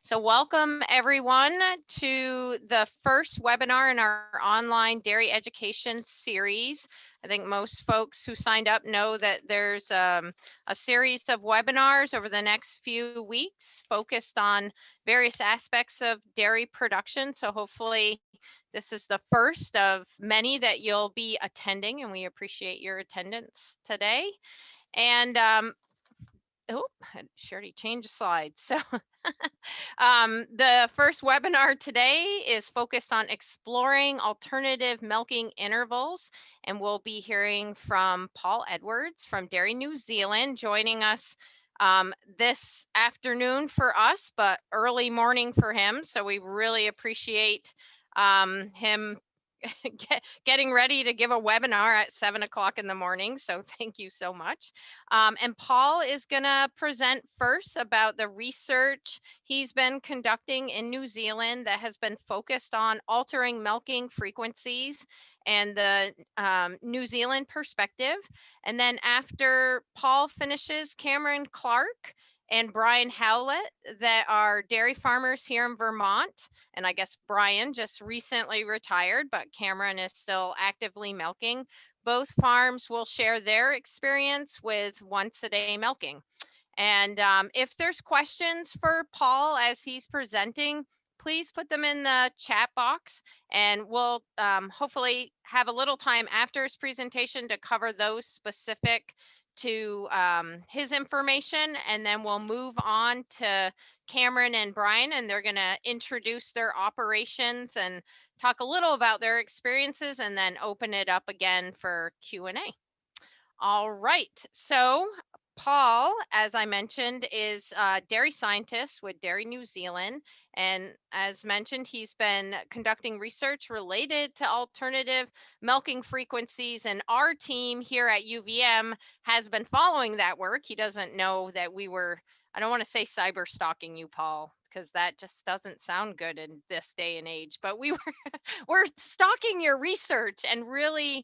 So welcome everyone to the first webinar in our online dairy education series. I think most folks who signed up know that there's a series of webinars over the next few weeks focused on various aspects of dairy production. So hopefully this is the first of many that you'll be attending, and we appreciate your attendance today. And oh, I should already changed slides. So the first webinar today is focused on exploring alternative milking intervals, and we'll be hearing from Paul Edwards from Dairy New Zealand joining us this afternoon for us, but early morning for him. So we really appreciate him getting ready to give a webinar at 7 o'clock in the morning. So thank you so much. And Paul is going to present first about the research he's been conducting in New Zealand that has been focused on altering milking frequencies and the New Zealand perspective. And then after Paul finishes, Cameron Clark and Brian Howlett, that are dairy farmers here in Vermont. And I guess Brian just recently retired, but Cameron is still actively milking. Both farms will share their experience with once a day milking. And if there's questions for Paul as he's presenting, please put them in the chat box, and we'll hopefully have a little time after his presentation to cover those specific to his information, and then we'll move on to Cameron and Brian, and they're going to introduce their operations and talk a little about their experiences, and then open it up again for Q&A. All right, so Paul, as I mentioned, is a dairy scientist with Dairy New Zealand. And as mentioned, he's been conducting research related to alternative milking frequencies. And our team here at UVM has been following that work. He doesn't know that we were, I don't want to say cyber stalking you, Paul, because that just doesn't sound good in this day and age. But we're stalking your research and really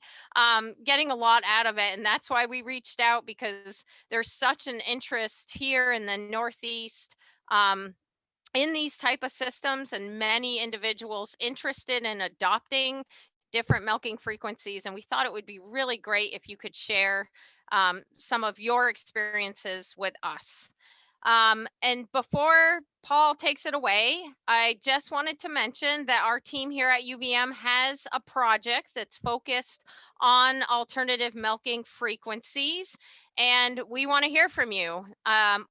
getting a lot out of it. And that's why we reached out, because there's such an interest here in the Northeast in these type of systems, and many individuals interested in adopting different milking frequencies. And we thought it would be really great if you could share some of your experiences with us. And before Paul takes it away, I just wanted to mention that our team here at UVM has a project that's focused on alternative milking frequencies, and we want to hear from you.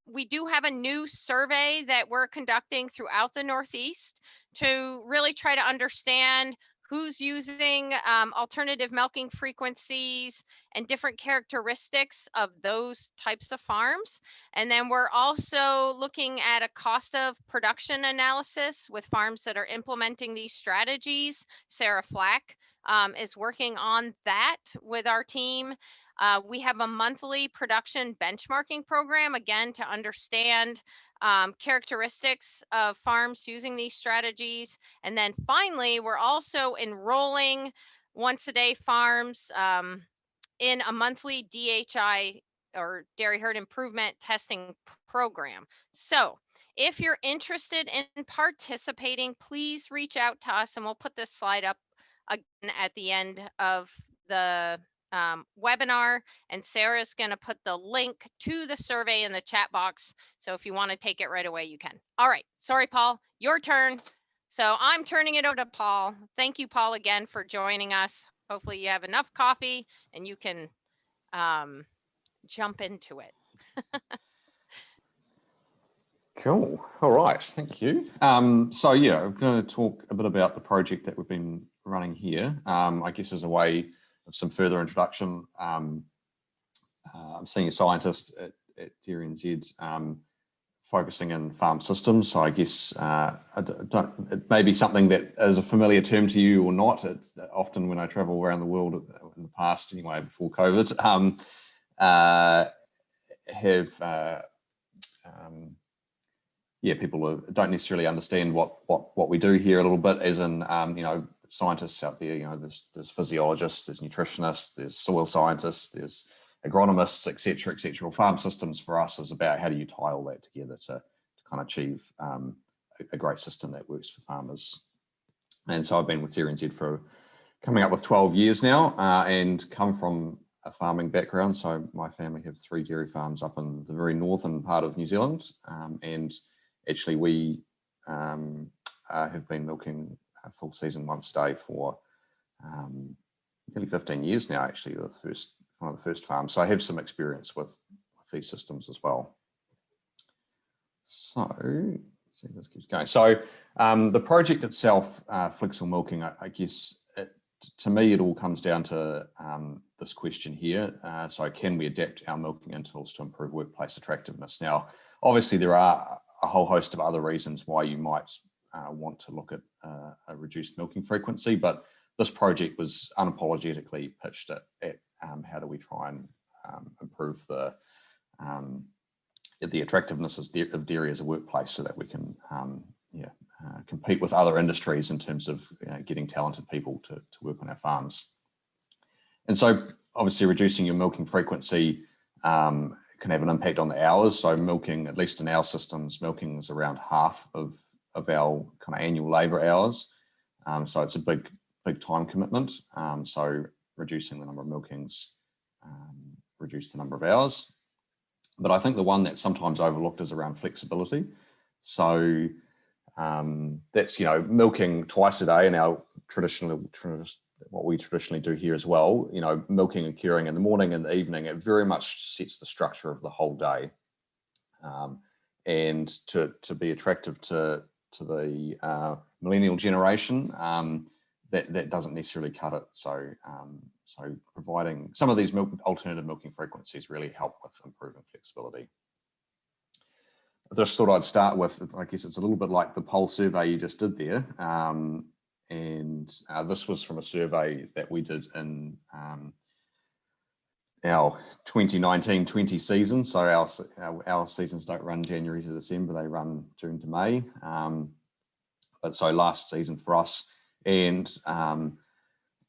We do have a new survey that we're conducting throughout the Northeast to really try to understand who's using alternative milking frequencies and different characteristics of those types of farms. And then we're also looking at a cost of production analysis with farms that are implementing these strategies. Sarah Flack is working on that with our team. We have a monthly production benchmarking program, again, to understand characteristics of farms using these strategies. And then finally, we're also enrolling once a day farms in a monthly DHI, or Dairy Herd Improvement Testing Program. So if you're interested in participating, please reach out to us, and we'll put this slide up again at the end of the webinar, and Sarah's going to put the link to the survey in the chat box. So if you want to take it right away, you can. All right. Sorry, Paul, your turn. So I'm turning it over to Paul. Thank you, Paul, again for joining us. Hopefully you have enough coffee and you can jump into it. Cool. All right. Thank you. So yeah, I'm going to talk a bit about the project that we've been running here. I guess as a way of some further introduction, I'm senior scientist at DairyNZ, focusing in farm systems. So I guess it may be something that is a familiar term to you or not. It's often when I travel around the world in the past, anyway, before COVID, people don't necessarily understand what we do here a little bit, as in, scientists out there, there's physiologists, there's nutritionists, there's soil scientists, there's agronomists, et cetera, Well, farm systems for us is about how do you tie all that together to kind of achieve a great system that works for farmers. And so I've been with DairyNZ for coming up with 12 years now, and come from a farming background. So my family have 3 dairy farms up in the very northern part of New Zealand, and actually we have been milking a full season once a day for nearly 15 years now, actually, one of the first farms. So I have some experience with these systems as well. So let's see if this keeps going. So the project itself, Flexible Milking, I guess, to me, it all comes down to this question here. So can we adapt our milking intervals to improve workplace attractiveness? Now, obviously, there are a whole host of other reasons why you might want to look at a reduced milking frequency, but this project was unapologetically pitched at how do we try and improve the attractiveness of dairy as a workplace, so that we can compete with other industries in terms of getting talented people to work on our farms. And so obviously reducing your milking frequency can have an impact on the hours. So milking, at least in our systems, milking is around half of our kind of annual labour hours. So it's a big time commitment. So reducing the number of milkings, reduce the number of hours. But I think the one that's sometimes overlooked is around flexibility. So that's, milking twice a day, and our what we traditionally do here as well, milking occurring in the morning and the evening, it very much sets the structure of the whole day. And to be attractive to the millennial generation, that doesn't necessarily cut it. So providing some of these alternative milking frequencies really help with improving flexibility. I just thought I'd start with, I guess it's a little bit like the poll survey you just did there. And this was from a survey that we did in our 2019-20 season. So our seasons don't run January to December, they run June to May. But so last season for us, and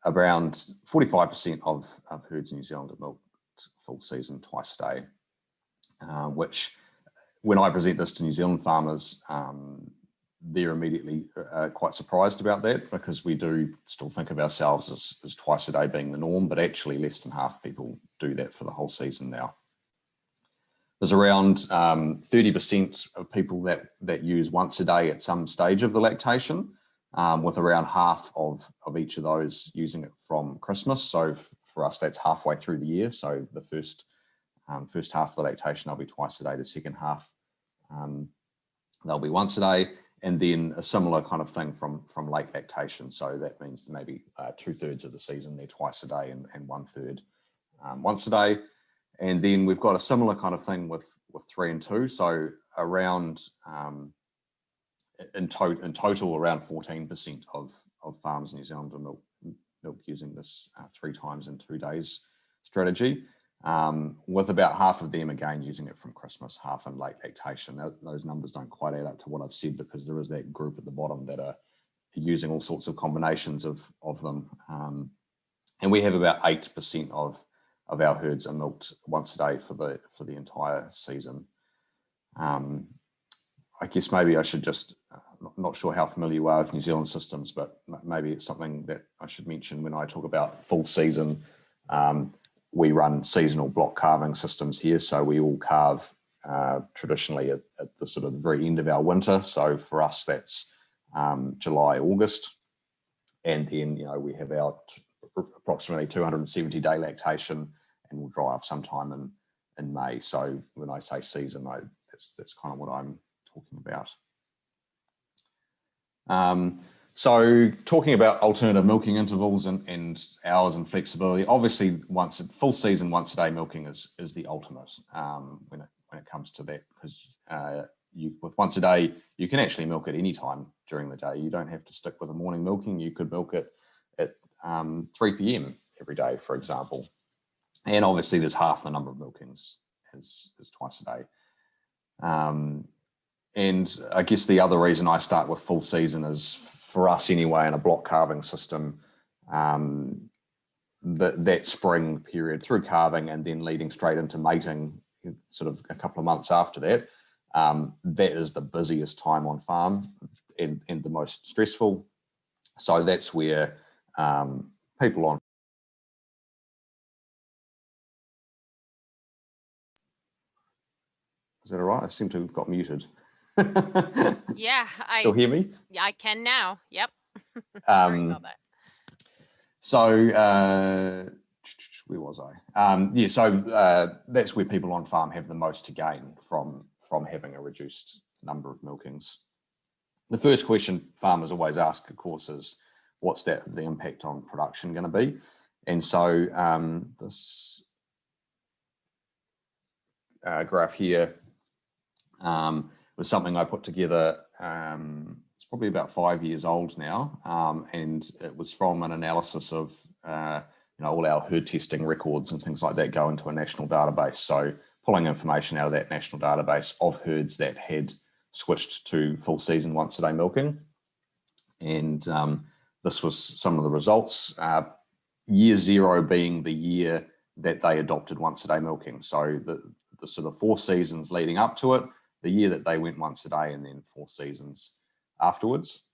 around 45% of herds in New Zealand are milked full season twice a day, which when I present this to New Zealand farmers, they're immediately quite surprised about that, because we do still think of ourselves as twice a day being the norm, but actually less than half people do that for the whole season now. There's around 30% of people that use once a day at some stage of the lactation, with around half of each of those using it from Christmas. So for us, that's halfway through the year. So the first half of the lactation, they'll be twice a day. The second half, they'll be once a day. And then a similar kind of thing from late lactation. So that means maybe 2/3 of the season, they're twice a day, and 1/3 once a day. And then we've got a similar kind of thing with 3 and 2. So around, in total, around 14% of farms in New Zealand are milk using this 3 times in 2 days strategy, with about half of them again using it from Christmas, half in late lactation. Those numbers don't quite add up to what I've said, because there is that group at the bottom that are using all sorts of combinations of them. And we have about 8% of our herds are milked once a day for the entire season. I guess maybe I should just, not sure how familiar you are with New Zealand systems, but maybe it's something that I should mention when I talk about full season. We run seasonal block calving systems here. So we all calve traditionally at the sort of the very end of our winter. So for us, that's July, August. And then, we have our approximately 270-day lactation, and we'll dry off sometime in May. So when I say season, that's kind of what I'm talking about. So talking about alternative milking intervals and hours and flexibility, obviously full season once a day milking is the ultimate when it comes to that, because with once a day you can actually milk at any time during the day. You don't have to stick with the morning milking. You could milk it at 3 p.m. every day, for example. And obviously there's half the number of milkings as twice a day. And I guess the other reason I start with full season is, for us anyway, in a block calving system, that spring period through calving and then leading straight into mating, sort of a couple of months after that, that is the busiest time on farm and the most stressful. So that's where people on. Is that all right? I seem to have got muted. Yeah, Still hear me? Yeah, I can now. Yep. Sorry about that. So where was I? Yeah, so that's where people on farm have the most to gain from having a reduced number of milkings. The first question farmers always ask, of course, is what's the impact on production going to be? And so this graph here was something I put together. It's probably about 5 years old now, and it was from an analysis of all our herd testing records and things like that go into a national database. So pulling information out of that national database of herds that had switched to full season once a day milking, and this was some of the results. Year 0 being the year that they adopted once a day milking. So the sort of 4 seasons leading up to it, the year that they went once a day, and then 4 seasons afterwards.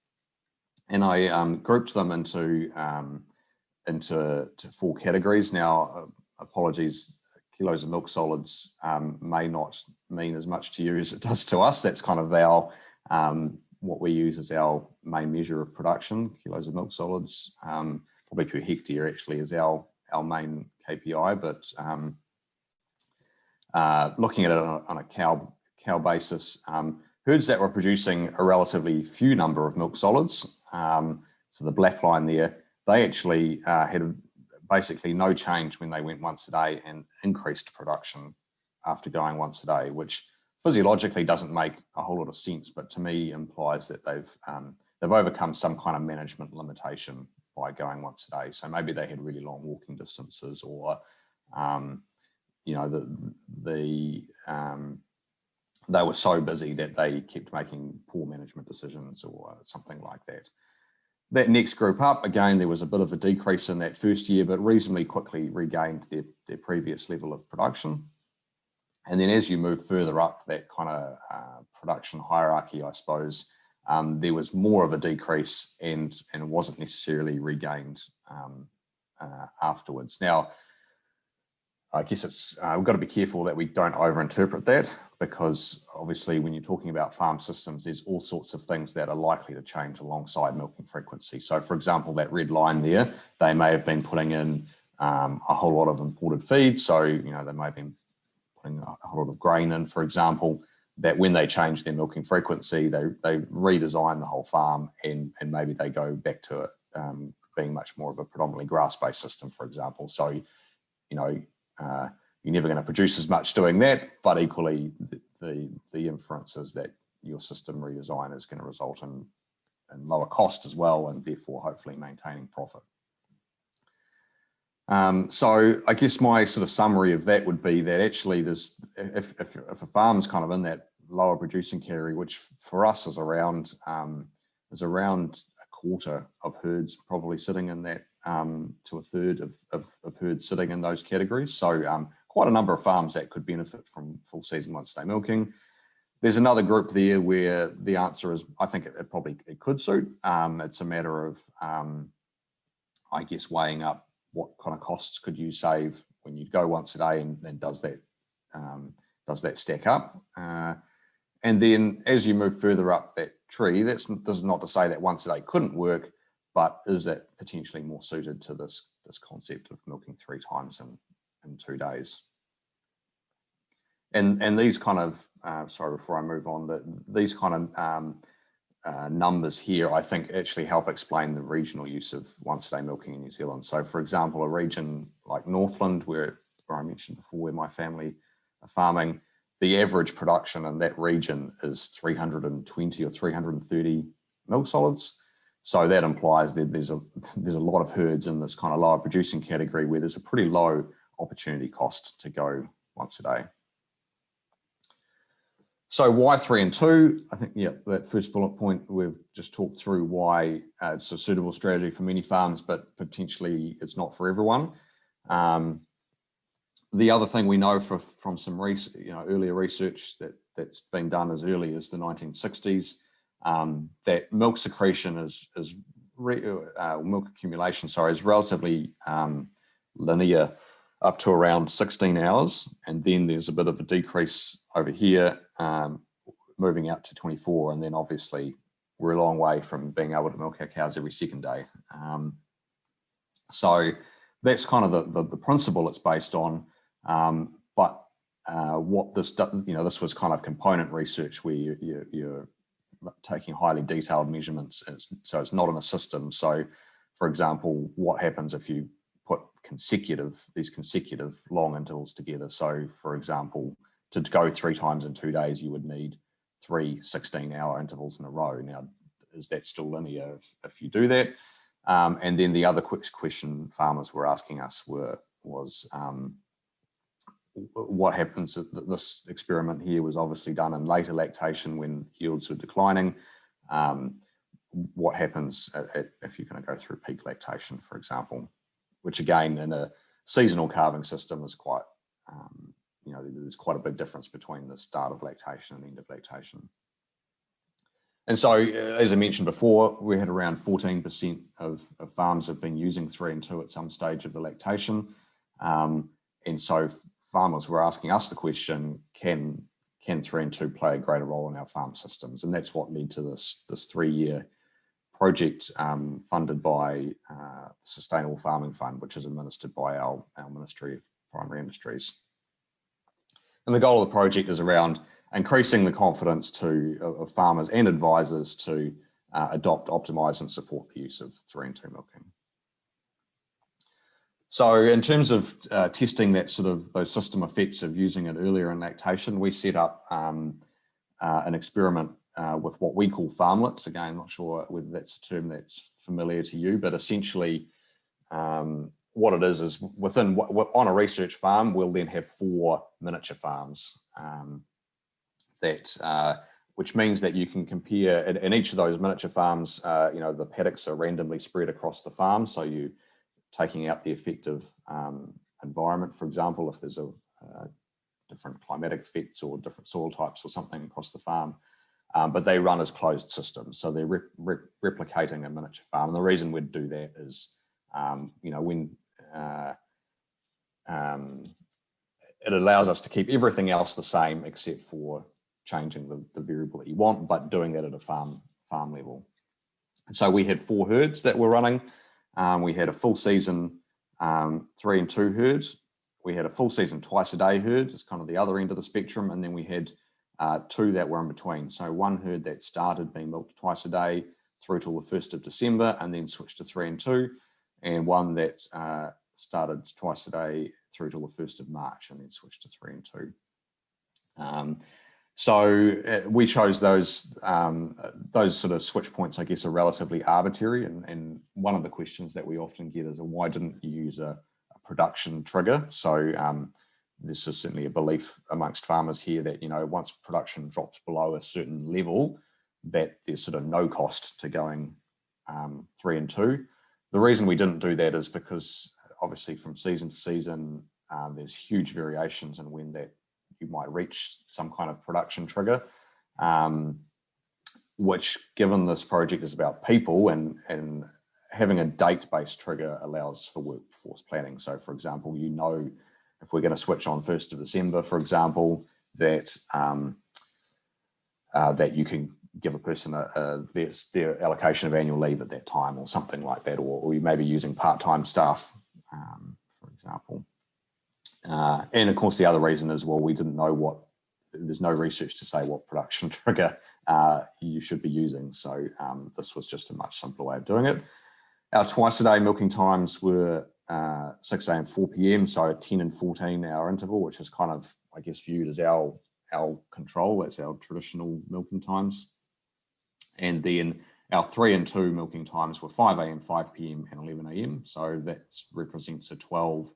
And I grouped them into 4 categories. Now, apologies, kilos of milk solids may not mean as much to you as it does to us. That's kind of our what we use as our main measure of production. Kilos of milk solids, probably per hectare actually is our main KPI, but looking at it on a cow basis, herds that were producing a relatively few number of milk solids, so the black line there, they actually had basically no change when they went once a day and increased production after going once a day, which physiologically doesn't make a whole lot of sense, but to me implies that they've overcome some kind of management limitation by going once a day. So maybe they had really long walking distances, or they were so busy that they kept making poor management decisions or something like that. That next group up, again, there was a bit of a decrease in that first year, but reasonably quickly regained their previous level of production. And then as you move further up that kind of production hierarchy, I suppose, there was more of a decrease and wasn't necessarily regained afterwards. Now, I guess it's we've got to be careful that we don't overinterpret that, because obviously when you're talking about farm systems, there's all sorts of things that are likely to change alongside milking frequency. So for example, that red line there, they may have been putting in a whole lot of imported feed. So, they may have been putting a whole lot of grain in, for example, that when they change their milking frequency, they redesign the whole farm and maybe they go back to it being much more of a predominantly grass-based system, for example. So, you're never going to produce as much doing that, but equally the inference is that your system redesign is going to result in lower cost as well, and therefore hopefully maintaining profit. So I guess my sort of summary of that would be that actually there's, if a farm's kind of in that lower producing category, which for us is around a quarter of herds probably sitting in that, to a third of herds sitting in those categories. So quite a number of farms that could benefit from full season once a day milking. There's another group there where the answer is, I think it could suit. It's a matter of, I guess, weighing up what kind of costs could you save when you go once a day, and does that stack up? And then as you move further up that tree, this is not to say that once a day couldn't work, but is it potentially more suited to this concept of milking 3 times in 2 days? And these kind of, sorry, before I move on, these kind of numbers here, I think actually help explain the regional use of once a day milking in New Zealand. So for example, a region like Northland, where I mentioned before, where my family are farming, the average production in that region is 320 or 330 milk solids. So that implies that there's a lot of herds in this kind of lower producing category where there's a pretty low opportunity cost to go once a day. So why 3 and 2? I think, yeah, that first bullet point, we've just talked through why it's a suitable strategy for many farms, but potentially it's not for everyone. The other thing we know from some earlier research that that's been done as early as the 1960s, that milk secretion milk accumulation, sorry, is relatively linear up to around 16 hours. And then there's a bit of a decrease over here, moving out to 24. And then obviously we're a long way from being able to milk our cows every second day. So that's kind of the principle it's based on. But what this, this was kind of component research where you're taking highly detailed measurements, so it's not in a system. So for example, what happens if you put these consecutive long intervals together? So for example, to go 3 times in 2 days, you would need 3 16-hour intervals in a row. Now, is that still linear if you do that? And then the other quick question farmers were asking us was what happens? This experiment here was obviously done in later lactation when yields were declining. What happens if you're going to go through peak lactation, for example, which again in a seasonal calving system is quite, there's quite a big difference between the start of lactation and end of lactation. And so, as I mentioned before, we had around 14% of farms have been using 3 and 2 at some stage of the lactation. And so farmers were asking us the question, can 3 and 2 play a greater role in our farm systems? And that's what led to this 3-year project funded by the Sustainable Farming Fund, which is administered by our Ministry of Primary Industries. And the goal of the project is around increasing the confidence of farmers and advisors to adopt, optimize, and support the use of 3 and 2 milking. So in terms of testing that those system effects of using it earlier in lactation, we set up an experiment with what we call farmlets. Again, I'm not sure whether that's a term that's familiar to you, but essentially what it is within on a research farm, we'll then have 4 miniature farms which means that you can compare in each of those miniature farms, the paddocks are randomly spread across the farm. So you taking out the effect of environment, for example, if there's a different climatic effects or different soil types or something across the farm, but they run as closed systems. So they're replicating a miniature farm. And the reason we'd do that is, when it allows us to keep everything else the same except for changing the variable that you want, but doing that at a farm level. And so we had 4 herds that were running. We had a full season 3 and 2 herds. We had a full season twice a day herd. It's kind of the other end of the spectrum. And then we had 2 that were in between. So 1 herd that started being milked twice a day through till the 1st of December and then switched to 3 and 2, and 1 that started twice a day through till the 1st of March and then switched to 3 and 2. So we chose those sort of switch points, I guess, are relatively arbitrary. And one of the questions that we often get is, why didn't you use a production trigger? So this is certainly a belief amongst farmers here that, once production drops below a certain level, that there's sort of no cost to going 3 and 2. The reason we didn't do that is because obviously from season to season, there's huge variations in when that you might reach some kind of production trigger, which, given this project is about people and having a date-based trigger allows for workforce planning. So for example, if we're going to switch on 1st of December, for example, that that you can give a person their allocation of annual leave at that time or something like that, or you may be using part-time staff, for example. And of course, the other reason is, we didn't know there's no research to say what production trigger you should be using. So this was just a much simpler way of doing it. Our twice a day milking times were 6 a.m. 4 p.m. So a 10 and 14 hour interval, which is kind of, I guess, viewed as our control. That's our traditional milking times. And then our 3 and 2 milking times were 5 a.m., 5 p.m. and 11 a.m. So that represents a 12,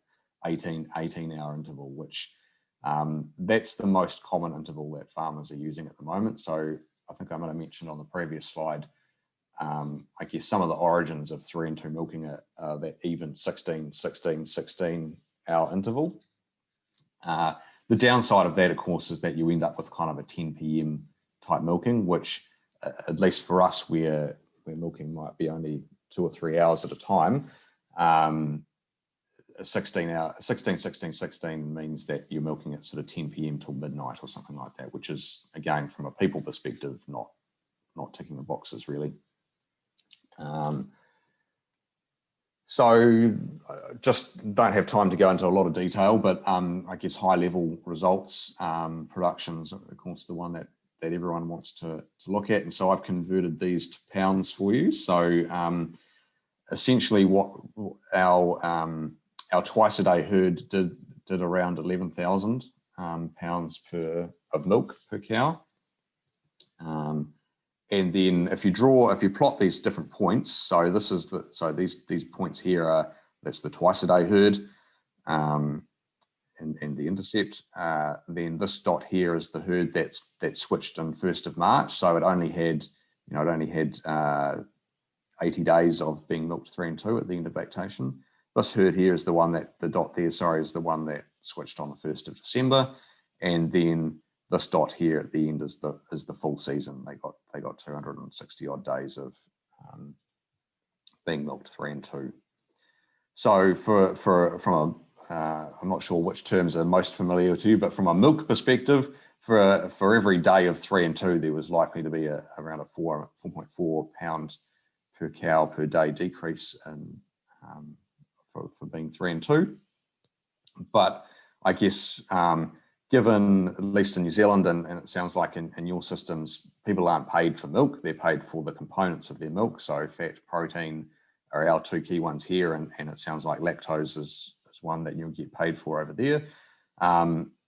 18 hour interval, which that's the most common interval that farmers are using at the moment. So I think I'm going to mention on the previous slide, I guess some of the origins of 3 and 2 milking are that even 16 hour interval. The downside of that, of course, is that you end up with kind of a 10 p.m. type milking, which at least for us, where milking might be only 2 or 3 hours at a time, 16 means that you're milking at sort of 10 p.m. till midnight or something like that, which is, again, from a people perspective, not ticking the boxes really. So just don't have time to go into a lot of detail, but I guess high level results, productions, of course, the one that everyone wants to look at. And so I've converted these to pounds for you. So essentially what our twice a day herd did around 11,000 pounds of milk per cow. And then if you plot these different points, so this is these points here that's the twice a day herd, and the intercept. Then this dot here is the herd that switched on 1st of March. So it only had 80 days of being milked 3 and 2 at the end of lactation. This herd here is the one that the dot there, is the one that switched on the 1st of December, and then this dot here at the end is the full season. They got 260 odd days of being milked 3 and 2. So from I'm not sure which terms are most familiar to you, but from a milk perspective, for every day of 3 and 2, there was likely to be around a 4.4 pound per cow per day decrease in for being 3 and 2. But I guess given, at least in New Zealand, and it sounds like in your systems, people aren't paid for milk, they're paid for the components of their milk. So fat, protein are our 2 key ones here, and it sounds like lactose is one that you'll get paid for over there. That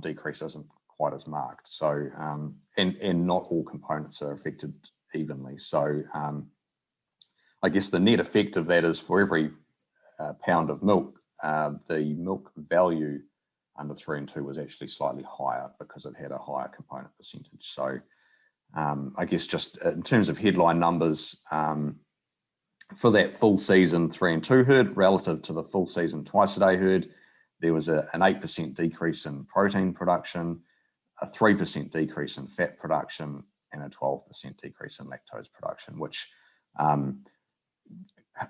decrease isn't quite as marked. So and not all components are affected evenly. So I guess the net effect of that is for every pound of milk, the milk value under 3 and 2 was actually slightly higher because it had a higher component percentage. So I guess just in terms of headline numbers, for that full season 3 and 2 herd relative to the full season twice a day herd, there was an 8% decrease in protein production, a 3% decrease in fat production, and a 12% decrease in lactose production, which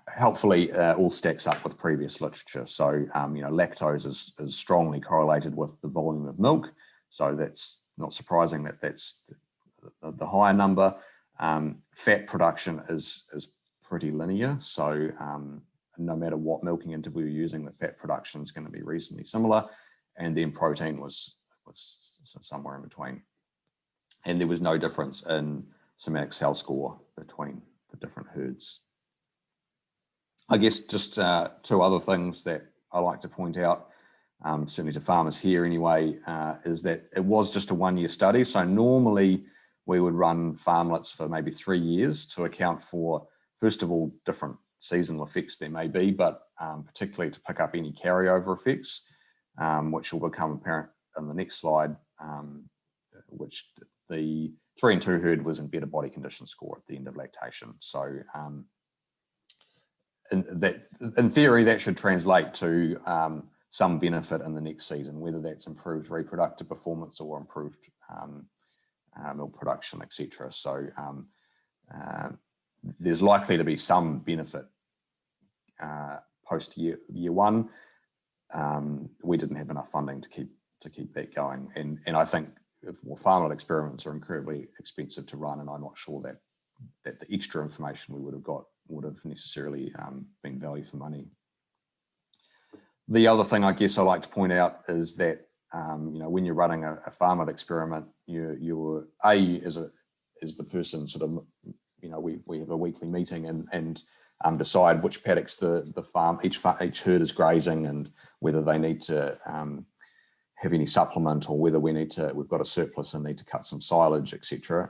helpfully all stacks up with previous literature. So lactose is strongly correlated with the volume of milk, so that's not surprising that that's the higher number. Fat production is pretty linear, so no matter what milking interval you're using, the fat production is going to be reasonably similar, and then protein was somewhere in between, and there was no difference in somatic cell score between the different herds. I guess just 2 other things that I like to point out, certainly to farmers here anyway, is that it was just a 1-year study. So normally we would run farmlets for maybe 3 years to account for, first of all, different seasonal effects there may be, but particularly to pick up any carryover effects, which will become apparent in the next slide, which the 3 and 2 herd was in better body condition score at the end of lactation. So in theory, that should translate to some benefit in the next season, whether that's improved reproductive performance or improved milk production, etc. So there's likely to be some benefit post year 1. We didn't have enough funding to keep that going, and I think farmlet experiments are incredibly expensive to run, and I'm not sure that the extra information we would have got would have necessarily been value for money. The other thing I guess I like to point out is that when you're running a farmlet experiment, you're as the person sort of, we have a weekly meeting and decide which paddocks the farm each herd is grazing, and whether they need to have any supplement, or whether we've got a surplus and need to cut some silage, etc.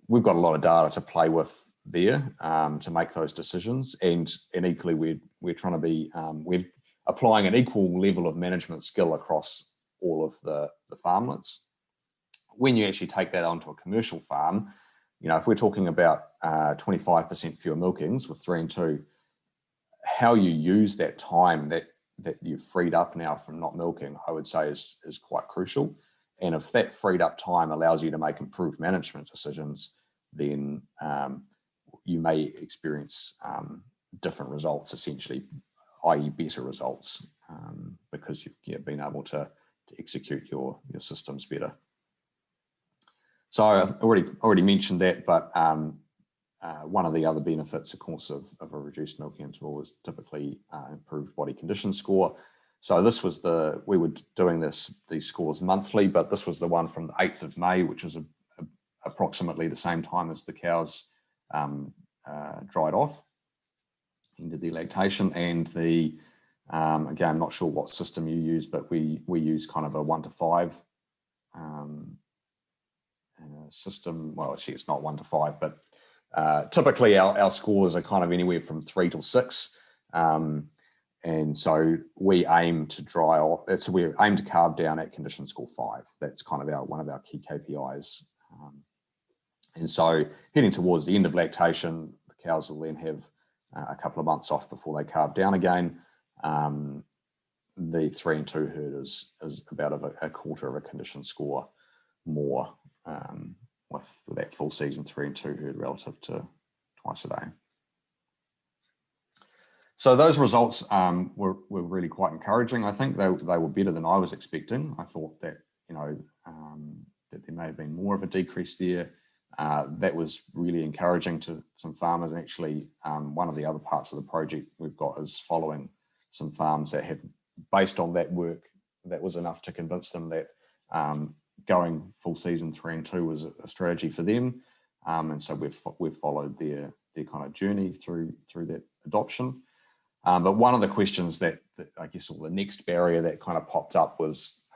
We've got a lot of data to play with there to make those decisions, and equally we're trying to be we're applying an equal level of management skill across all of the farmlets. When you actually take that onto a commercial farm, if we're talking about 25% fewer milkings with 3 and 2, how you use that time that you've freed up now from not milking, I would say is quite crucial. And if that freed up time allows you to make improved management decisions, then you may experience different results, essentially, i.e. better results, because you've been able to execute your systems better. So I've already mentioned that, but one of the other benefits, of course, of a reduced milking interval is typically improved body condition score. So this was we were doing these scores monthly, but this was the one from the 8th of May, which was approximately the same time as the cows dried off, ended their lactation. And again, I'm not sure what system you use, but we use kind of a 1 to 5 system. Well, actually, it's not 1 to 5, but typically our scores are kind of anywhere from 3 to 6. And so we aim to dry off. So we aim to carb down at condition score 5. That's kind of one of our key KPIs. And so heading towards the end of lactation, the cows will then have a couple of months off before they carb down again. The 3 and 2 herd is about a quarter of a condition score more with that full season 3 and 2 herd relative to twice a day. So those results were really quite encouraging. I think they were better than I was expecting. I thought that that there may have been more of a decrease there. That was really encouraging to some farmers. And actually, one of the other parts of the project we've got is following some farms that have, based on that work, that was enough to convince them that going full season 3 and 2 was a strategy for them. And so we've followed their kind of journey through that adoption. But one of the questions that I guess, or the next barrier that kind of popped up was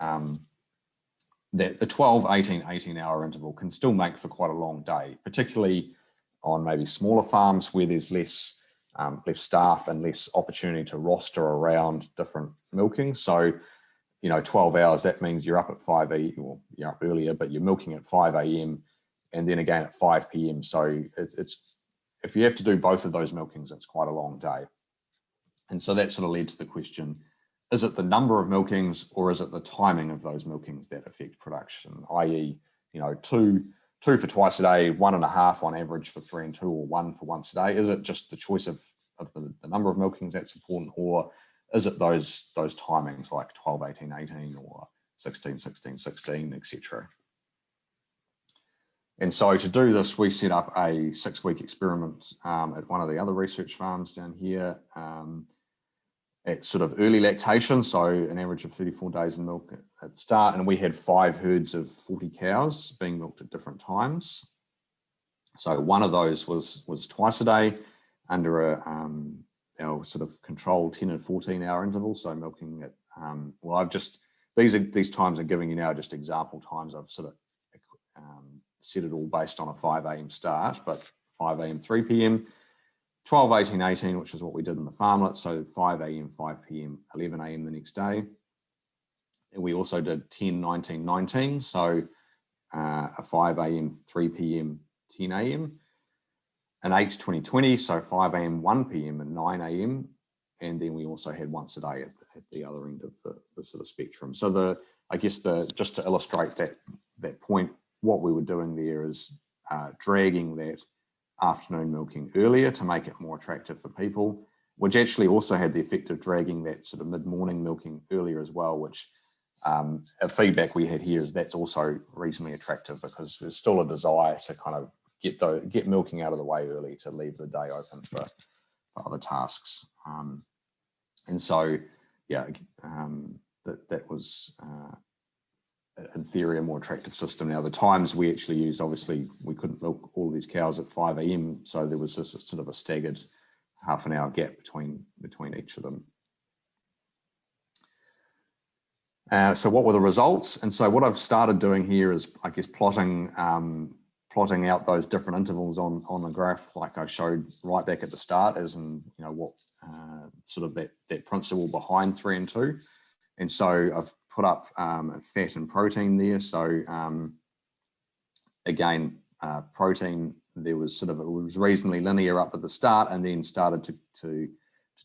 that the 12, 18 hour interval can still make for quite a long day, particularly on maybe smaller farms where there's less staff and less opportunity to roster around different milking. So, 12 hours, that means you're up at 5 a.m. Well, you're up earlier, but you're milking at 5 a.m. and then again at 5 p.m. So it's if you have to do both of those milkings, it's quite a long day. And so that sort of led to the question, is it the number of milkings or is it the timing of those milkings that affect production? i.e., 2 for twice a day, 1.5 on average for 3 and 2, or 1 for once a day? Is it just the choice of the number of milkings that's important, or is it those timings like 12, 18, 18 or 16, 16, 16, etc.? And so to do this, we set up a 6-week experiment at one of the other research farms down here at sort of early lactation, so an average of 34 days in milk at the start, and we had 5 herds of 40 cows being milked at different times. So one of those was twice a day under our sort of controlled 10 and 14 hour interval. So milking at these times are giving you now just example times. I've sort of set it all based on a 5 a.m. start, but 5 a.m. 3 p.m. 12, 18, 18, which is what we did in the farmlet. So 5 a.m., 5 p.m., 11 a.m. the next day. And we also did 10, 19, 19. So a 5 a.m., 3 p.m., 10 a.m. An 8, 20, 20. So 5 a.m., 1 p.m. and 9 a.m. And then we also had once a day at the other end of the sort of spectrum. So just to illustrate that point, what we were doing there is dragging that afternoon milking earlier to make it more attractive for people, which actually also had the effect of dragging that sort of mid-morning milking earlier as well, which a feedback we had here is that's also reasonably attractive because there's still a desire to kind of get milking out of the way early to leave the day open for other tasks. And so, yeah, that was in theory a more attractive system. Now the times we actually used, obviously we couldn't milk all of these cows at 5 a.m. so there was this sort of a staggered half an hour gap between each of them. So what were the results? And so what I've started doing here is, I guess, plotting out those different intervals on the graph, like I showed right back at the start, as in what sort of that principle behind 3 and 2. And so I've put up fat and protein there. So again, protein, it was reasonably linear up at the start and then started to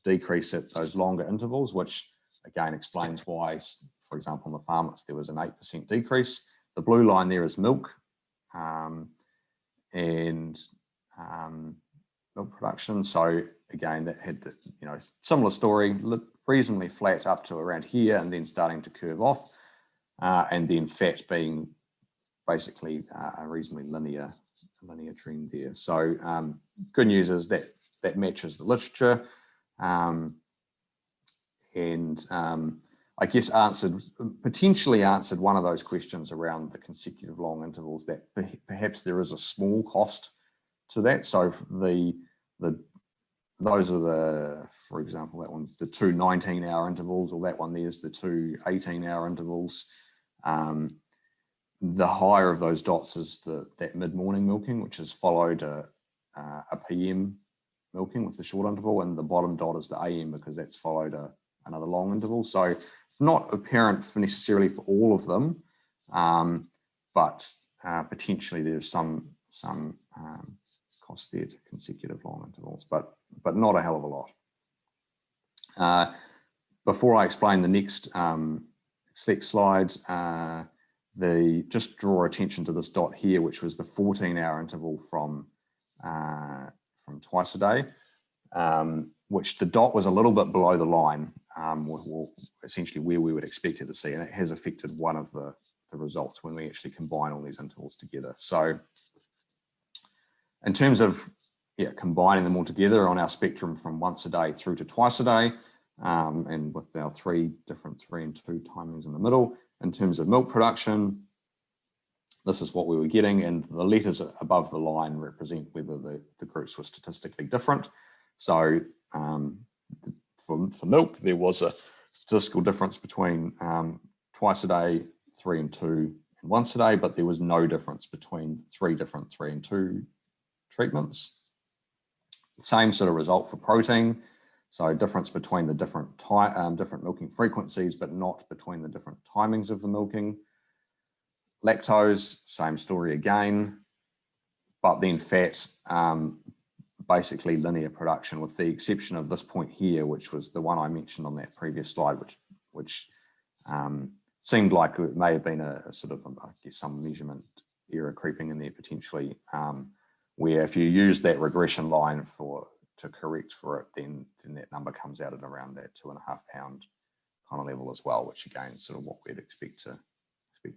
decrease at those longer intervals, which again explains why, for example, on the farmers, there was an 8% decrease. The blue line there is milk and milk production. So again, that had, you know, similar story, reasonably flat up to around here and then starting to curve off, and then fat being basically a reasonably linear trend there. So good news is that that matches the literature, and I guess potentially answered one of those questions around the consecutive long intervals, that perhaps there is a small cost to that. So those are the, for example, that one's the two 19-hour intervals, or that one there's the two 18-hour intervals. The higher of those dots is that mid-morning milking, which has followed a PM milking with the short interval, and the bottom dot is the AM because that's followed another long interval. So it's not apparent necessarily for all of them, but potentially there's some cost there to consecutive long intervals, but not a hell of a lot. Before I explain the next slides, just draw attention to this dot here, which was the 14-hour interval from twice a day, which the dot was a little bit below the line, essentially where we would expect it to see, and it has affected one of the results when we actually combine all these intervals together. So in terms of combining them all together on our spectrum from once a day through to twice a day, and with our three different 3 and 2 timings in the middle, in terms of milk production, this is what we were getting, and the letters above the line represent whether the groups were statistically different. So for milk, there was a statistical difference between twice a day, 3 and 2, and once a day, but there was no difference between 3 different 3 and 2 treatments. Same sort of result for protein. So difference between the different milking frequencies, but not between the different timings of the milking. Lactose, same story again, but then fat, basically linear production, with the exception of this point here, which was the one I mentioned on that previous slide, which seemed like it may have been a sort of, I guess, some measurement error creeping in there potentially, where if you use that regression line to correct for it, then that number comes out at around that 2.5 pound kind of level as well, which again is sort of what we'd expect to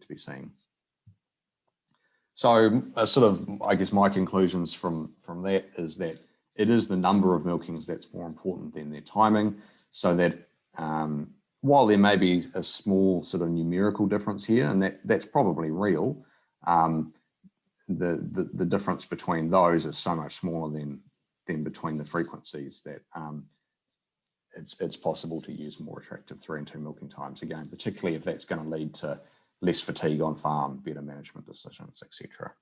be seeing. So sort of, I guess my conclusions from that is that it is the number of milkings that's more important than their timing, so that while there may be a small sort of numerical difference here, and that's probably real, the difference between those is so much smaller than between the frequencies that it's possible to use more attractive 3 and 2 milking times, again, particularly if that's going to lead to less fatigue on farm, better management decisions, etc.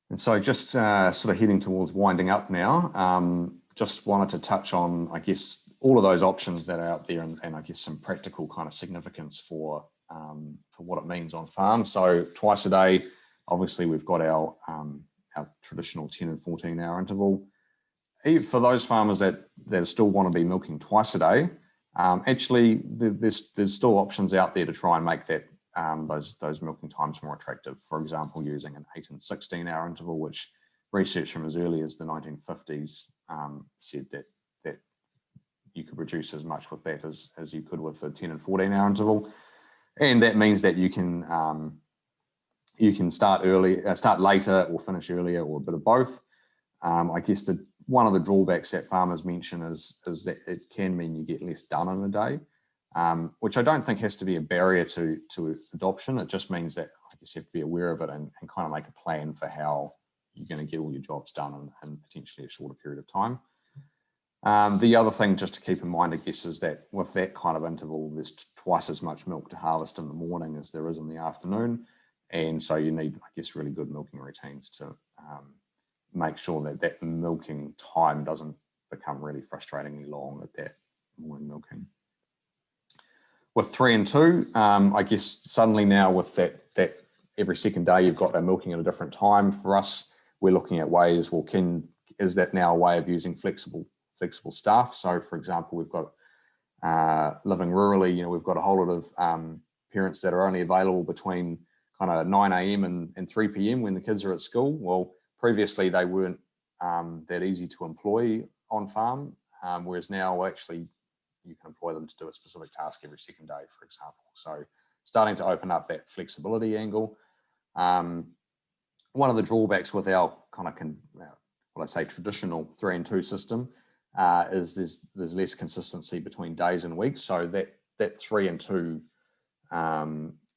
And so just sort of heading towards winding up now, just wanted to touch on, I guess, all of those options that are out there, and I guess some practical kind of significance for what it means on farm. So twice a day, obviously we've got our traditional 10 and 14-hour interval. For those farmers that still want to be milking twice a day, actually there's still options out there to try and make that those milking times more attractive. For example, using an 8 and 16-hour interval, which research from as early as the 1950s said that you could produce as much with that as you could with the 10 and 14-hour interval. And that means that you can start later or finish earlier, or a bit of both. I guess one of the drawbacks that farmers mention is that it can mean you get less done in a day, which I don't think has to be a barrier to adoption. It just means that I guess you have to be aware of it and kind of make a plan for how you're going to get all your jobs done in potentially a shorter period of time. The other thing just to keep in mind, I guess, is that with that kind of interval, there's twice as much milk to harvest in the morning as there is in the afternoon. And so you need, I guess, really good milking routines to make sure that milking time doesn't become really frustratingly long at that morning milking. With 3 and 2, I guess suddenly now with that every second day you've got that milking at a different time. For us, we're looking at ways, well, can is that now a way of using flexible staff? So for example, we've got living rurally, we've got a whole lot of parents that are only available between kind of 9 a.m. and 3 p.m. when the kids are at school. Well, previously they weren't that easy to employ on farm, whereas now actually you can employ them to do a specific task every second day, for example. So starting to open up that flexibility angle. One of the drawbacks with our kind of, what I say, traditional 3 and 2 system is there's less consistency between days and weeks. So that 3 and 2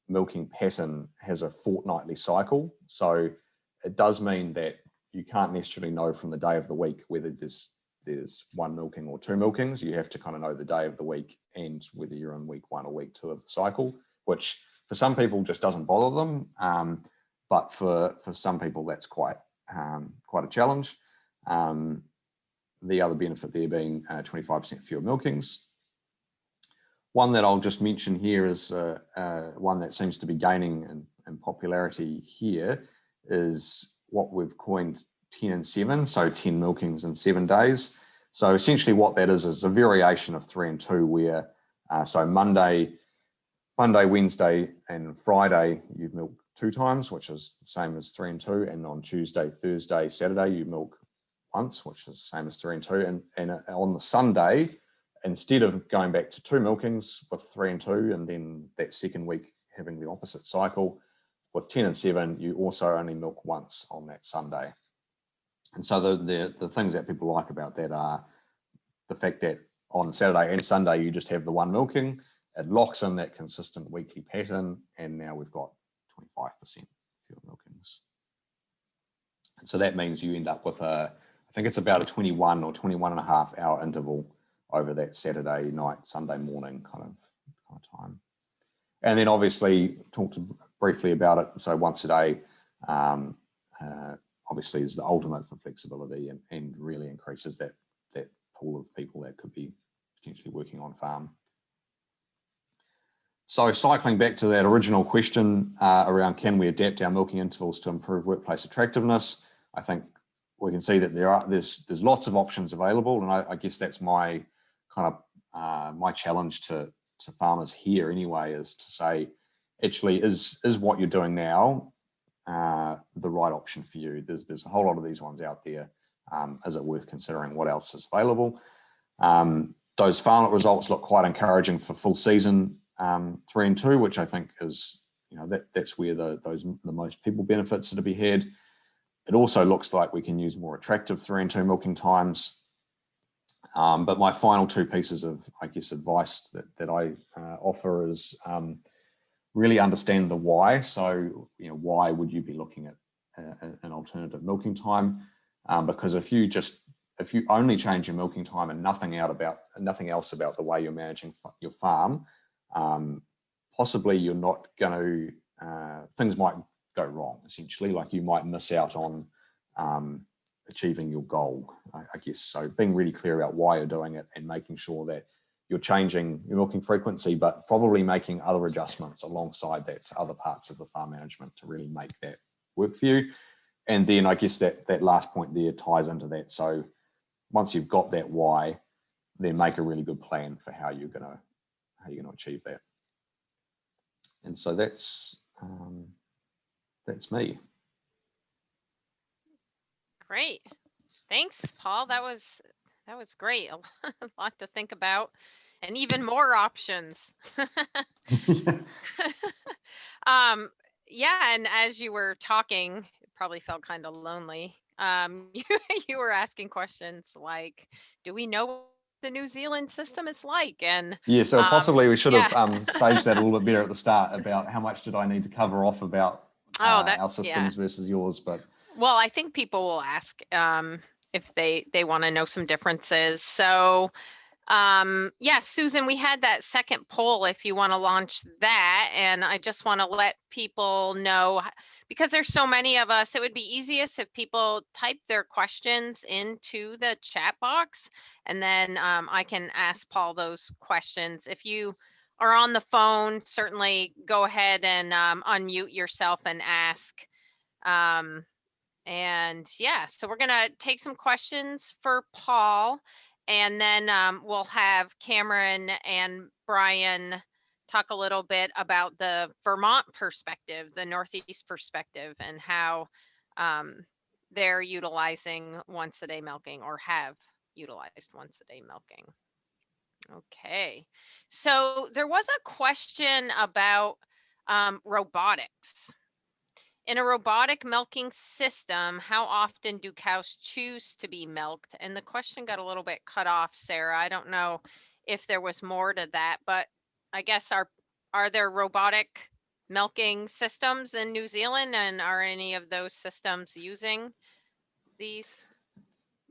milking pattern has a fortnightly cycle. So it does mean that you can't necessarily know from the day of the week whether there's 1 milking or 2 milkings. You have to kind of know the day of the week and whether you're in week 1 or week 2 of the cycle, which for some people just doesn't bother them. But for some people, that's quite a challenge. The other benefit there being 25% fewer milkings. One that I'll just mention here is one that seems to be gaining in popularity here is what we've coined 10 and 7, so 10 milkings in 7 days. So essentially what that is a variation of 3 and 2 where, so Monday, Wednesday and Friday you milk 2 times, which is the same as 3 and 2, and on Tuesday, Thursday, Saturday you milk once, which is the same as 3 and 2, and on the Sunday, instead of going back to 2 milkings with 3 and 2, and then that second week having the opposite cycle, with 10 and 7, you also only milk once on that Sunday. And so the things that people like about that are the fact that on Saturday and Sunday, you just have the 1 milking. It locks in that consistent weekly pattern, and now we've got 25% fewer milkings. And so that means you end up with I think it's about a 21 or 21 and a half hour interval over that Saturday night, Sunday morning kind of time. And then obviously talked briefly about it. So once a day, obviously is the ultimate for flexibility and really increases that pool of people that could be potentially working on farm. So cycling back to that original question around can we adapt our milking intervals to improve workplace attractiveness, I think we can see that there's lots of options available, and I guess that's my kind of my challenge to farmers here anyway, is to say, actually, is what you're doing now the right option for you? There's a whole lot of these ones out there. Is it worth considering what else is available? Those farmlet results look quite encouraging for full season 3 and 2, which I think is, that's where the most people benefits are to be had. It also looks like we can use more attractive 3 and 2 milking times. But my final 2 pieces of, I guess, advice that I offer is really understand the why. So, why would you be looking at an alternative milking time? Because if you only change your milking time and nothing else about the way you're managing your farm, possibly you're not going to, things might go wrong, essentially, like you might miss out on achieving your goal, I guess. So being really clear about why you're doing it and making sure that you're changing your milking frequency, but probably making other adjustments alongside that to other parts of the farm management to really make that work for you. And then I guess that last point there ties into that. So once you've got that why, then make a really good plan for how you're going to achieve that. And so that's me. Great. Thanks, Paul. That was great. A lot to think about, and even more options. Yeah, and as you were talking, it probably felt kind of lonely. You were asking questions like, do we know what the New Zealand system is like? And yeah, so possibly we should have yeah. staged that a little bit better at the start about how much did I need to cover off about our systems versus yours. But well, I think people will ask if they want to know some differences. So yeah, Susan, we had that second poll if you want to launch that. And I just want to let people know, because there's so many of us, it would be easiest if people type their questions into the chat box, and then I can ask Paul those questions. If you are on the phone, certainly go ahead and unmute yourself and ask. And yeah, so we're going to take some questions for Paul, and then we'll have Cameron and Brian talk a little bit about the Vermont perspective, the Northeast perspective, and how they're utilizing once a day milking, or have utilized once a day milking. Okay, so there was a question about robotics. In a robotic milking system, how often do cows choose to be milked? And the question got a little bit cut off, Sarah. I don't know if there was more to that, but I guess are there robotic milking systems in New Zealand, and are any of those systems using these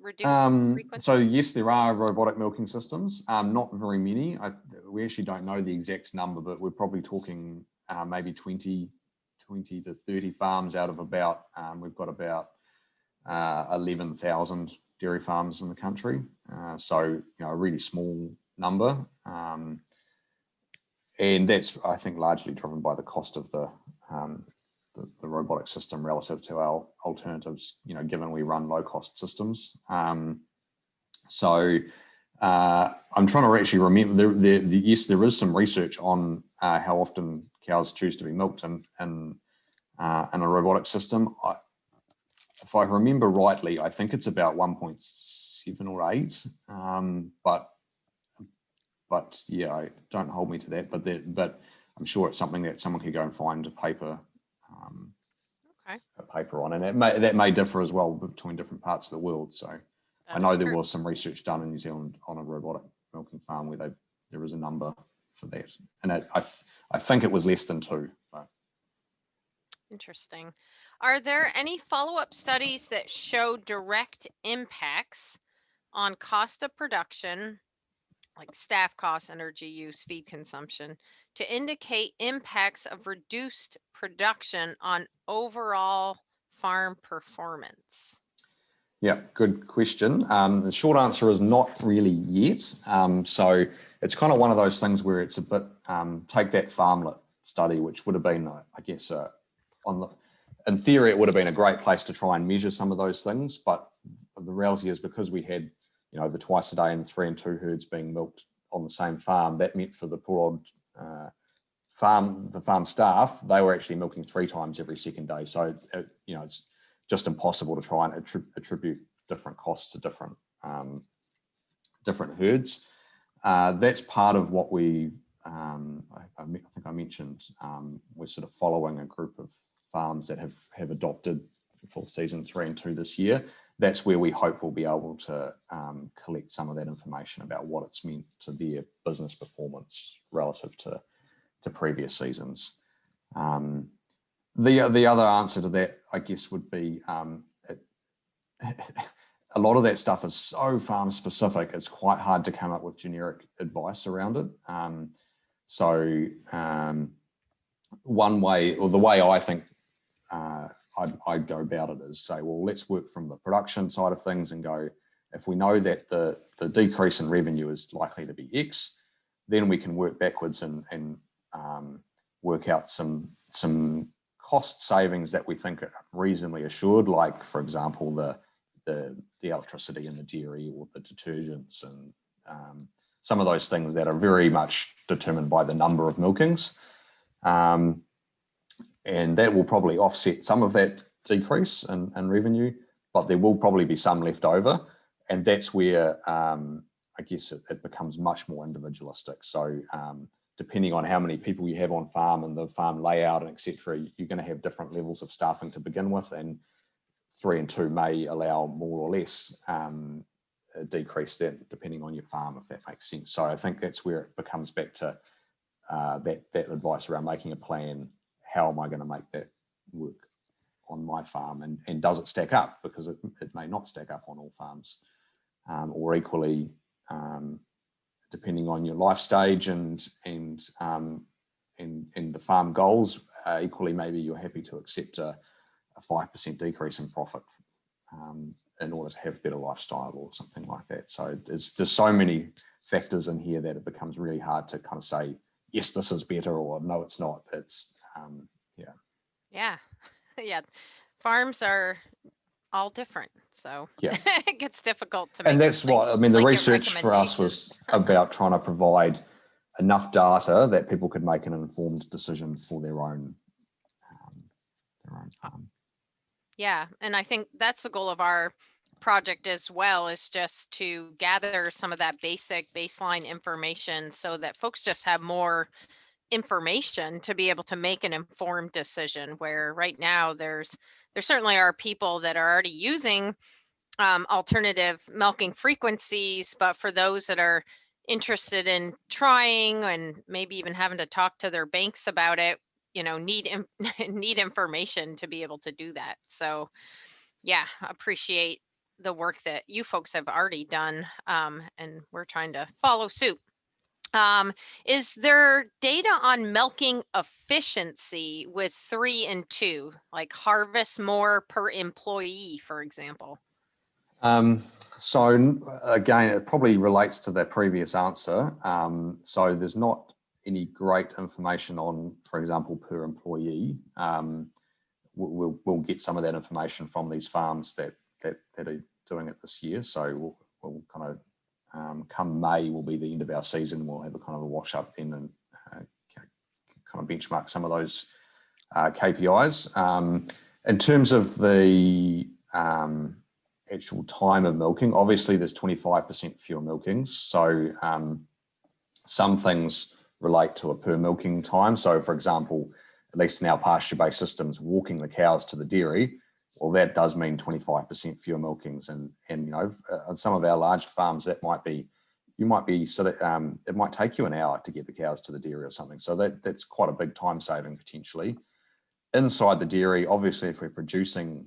reduced frequencies? So yes, there are robotic milking systems, not very many. We actually don't know the exact number, but we're probably talking maybe 20 to 30 farms out of about, we've got about 11,000 dairy farms in the country. So, a really small number. And that's, I think, largely driven by the cost of the robotic system relative to our alternatives, given we run low cost systems. So I'm trying to actually remember, yes, there is some research on how often cows choose to be milked in a robotic system. If I remember rightly, I think it's about 1.7 or 8, but yeah, don't hold me to that. But I'm sure it's something that someone could go and find a paper on, and that may differ as well between different parts of the world. So I know there was some research done in New Zealand on a robotic milking farm where there is a number for that, and I think it was less than 2. But. Interesting. Are there any follow-up studies that show direct impacts on cost of production, like staff costs, energy use, feed consumption, to indicate impacts of reduced production on overall farm performance? Yeah, good question. The short answer is not really yet. So it's kind of one of those things where it's a bit, take that farmlet study, which would have been, I guess, in theory, it would have been a great place to try and measure some of those things. But the reality is, because we had, the twice a day and 3 and 2 herds being milked on the same farm, that meant for the poor old farm staff, they were actually milking 3 times every second day. So, it's just impossible to try and attribute different costs to different herds. That's part of what we, I think I mentioned, we're sort of following a group of farms that have adopted full season 3 and 2 this year. That's where we hope we'll be able to collect some of that information about what it's meant to their business performance relative to previous seasons. The other answer to that, I guess, would be a lot of that stuff is so farm specific, it's quite hard to come up with generic advice around it. One way, or the way I think I'd go about it, is say, well, let's work from the production side of things and go, if we know that the decrease in revenue is likely to be X, then we can work backwards and work out some cost savings that we think are reasonably assured, like, for example, the electricity in the dairy, or the detergents, and some of those things that are very much determined by the number of milkings. And that will probably offset some of that decrease in revenue, but there will probably be some left over. And that's where I guess it becomes much more individualistic. So depending on how many people you have on farm and the farm layout and etc., you're going to have different levels of staffing to begin with, and 3 and 2 may allow more or less decrease that depending on your farm, if that makes sense. So I think that's where it becomes back to that advice around making a plan. How am I going to make that work on my farm, and does it stack up? Because it may not stack up on all farms, or equally, depending on your life stage and the farm goals, equally maybe you're happy to accept a 5% decrease in profit in order to have better lifestyle or something like that. So there's so many factors in here that it becomes really hard to kind of say, yes, this is better, or no, it's not. It's Yeah. Farms are all different. So Yeah. it gets difficult to make And that's what, I mean, the research for us was about trying to provide enough data that people could make an informed decision for their own farm. Yeah, and I think that's the goal of our project as well, is just to gather some of that basic baseline information so that folks just have more information to be able to make an informed decision, where right now there certainly are people that are already using alternative milking frequencies, but for those that are interested in trying and maybe even having to talk to their banks about it, need need information to be able to do that. So yeah, appreciate the work that you folks have already done, and we're trying to follow suit. Is there data on milking efficiency with 3 and 2, like harvest more per employee, for example? So again, it probably relates to that previous answer. So there's not any great information on, for example, per employee. We'll get some of that information from these farms that are doing it this year. So we'll kind of come May will be the end of our season. We'll have a kind of a wash up then and kind of benchmark some of those KPIs. In terms of the actual time of milking, obviously there's 25% fewer milkings. So some things relate to a per milking time. So for example, at least in our pasture-based systems, walking the cows to the dairy, well, that does mean 25% fewer milkings. And on some of our larger farms, that might be, it might take you an hour to get the cows to the dairy or something. So that's quite a big time saving potentially. Inside the dairy, obviously, if we're producing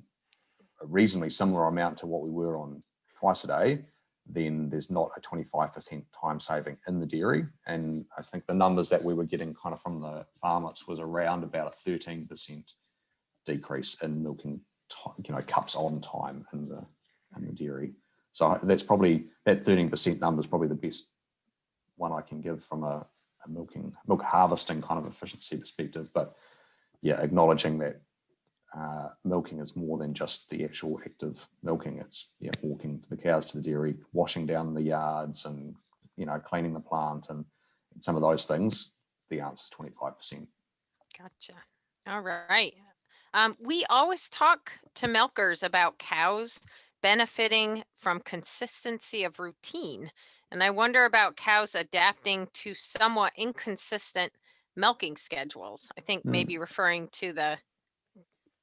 a reasonably similar amount to what we were on twice a day, then there's not a 25% time saving in the dairy. And I think the numbers that we were getting kind of from the farmers was around about a 13% decrease in milking, cups on time in the dairy. So that's probably, that 13% number is probably the best one I can give from a milk harvesting kind of efficiency perspective. But yeah, acknowledging that milking is more than just the actual active milking. It's walking the cows to the dairy, washing down the yards, and cleaning the plant and some of those things. The answer is 25%. Gotcha. All right. We always talk to milkers about cows benefiting from consistency of routine, and I wonder about cows adapting to somewhat inconsistent milking schedules. I think maybe referring to the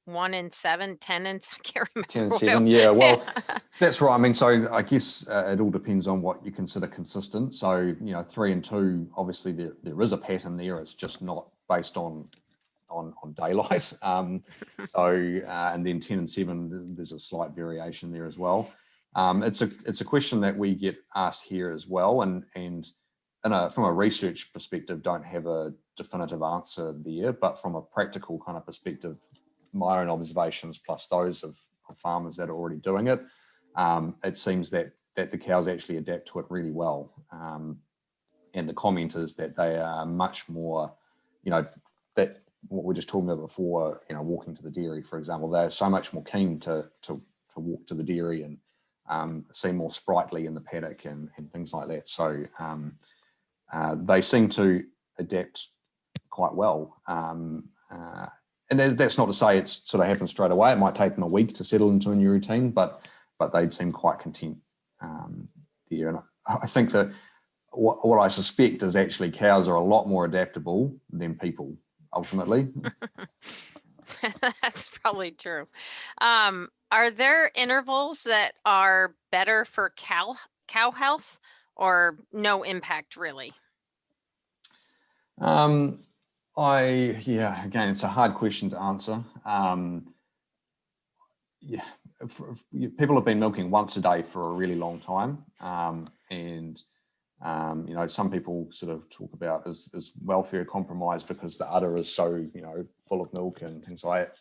1 in 7, 10 and I can't remember. 10 and 7, yeah. Well, that's right. I mean, so I guess it all depends on what you consider consistent. So 3 and 2, obviously there is a pattern there. It's just not based on daylight. And then 10 and 7, there's a slight variation there as well. It's a question that we get asked here as well, and from a research perspective, don't have a definitive answer there. But from a practical kind of perspective, my own observations plus those of farmers that are already doing it, it seems that the cows actually adapt to it really well. And the comment is that they are much more, that what we're just talking about before, walking to the dairy, for example, they're so much more keen to walk to the dairy and seem more sprightly in the paddock and things like that. So they seem to adapt quite well. And that's not to say it's sort of happens straight away. It might take them a week to settle into a new routine, but they seem quite content there. And I think that what I suspect is actually cows are a lot more adaptable than people, ultimately. That's probably true. Are there intervals that are better for cow health, or no impact really? Again, it's a hard question to answer. People have been milking once a day for a really long time, and some people sort of talk about as welfare compromise because the udder is so full of milk and things like that.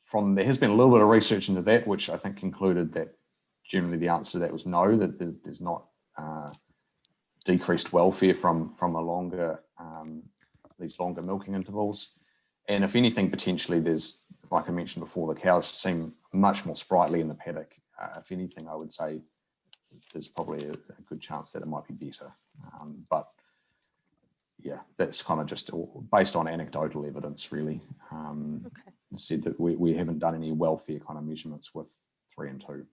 From there has been a little bit of research into that, which I think concluded that generally the answer to that was no, that there's not decreased welfare from these longer milking intervals. And if anything, potentially there's like I mentioned before, the cows seem much more sprightly in the paddock. If anything, I would say there's probably a good chance that it might be better. But yeah, that's kind of just based on anecdotal evidence, really. Okay. Said that we haven't done any welfare kind of measurements with 3 and 2.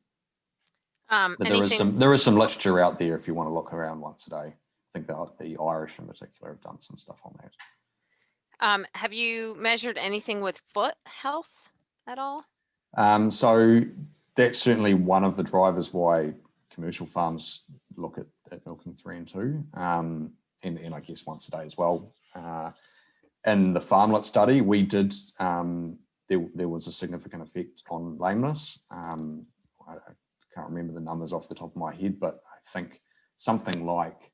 But there is some literature out there if you want to look around once a day. I think the Irish in particular have done some stuff on that. Have you measured anything with foot health at all? So that's certainly one of the drivers why commercial farms look at milking 3 and 2, and I guess once a day as well. In the Farmlet study, we did, there was a significant effect on lameness. I can't remember the numbers off the top of my head, but I think something like,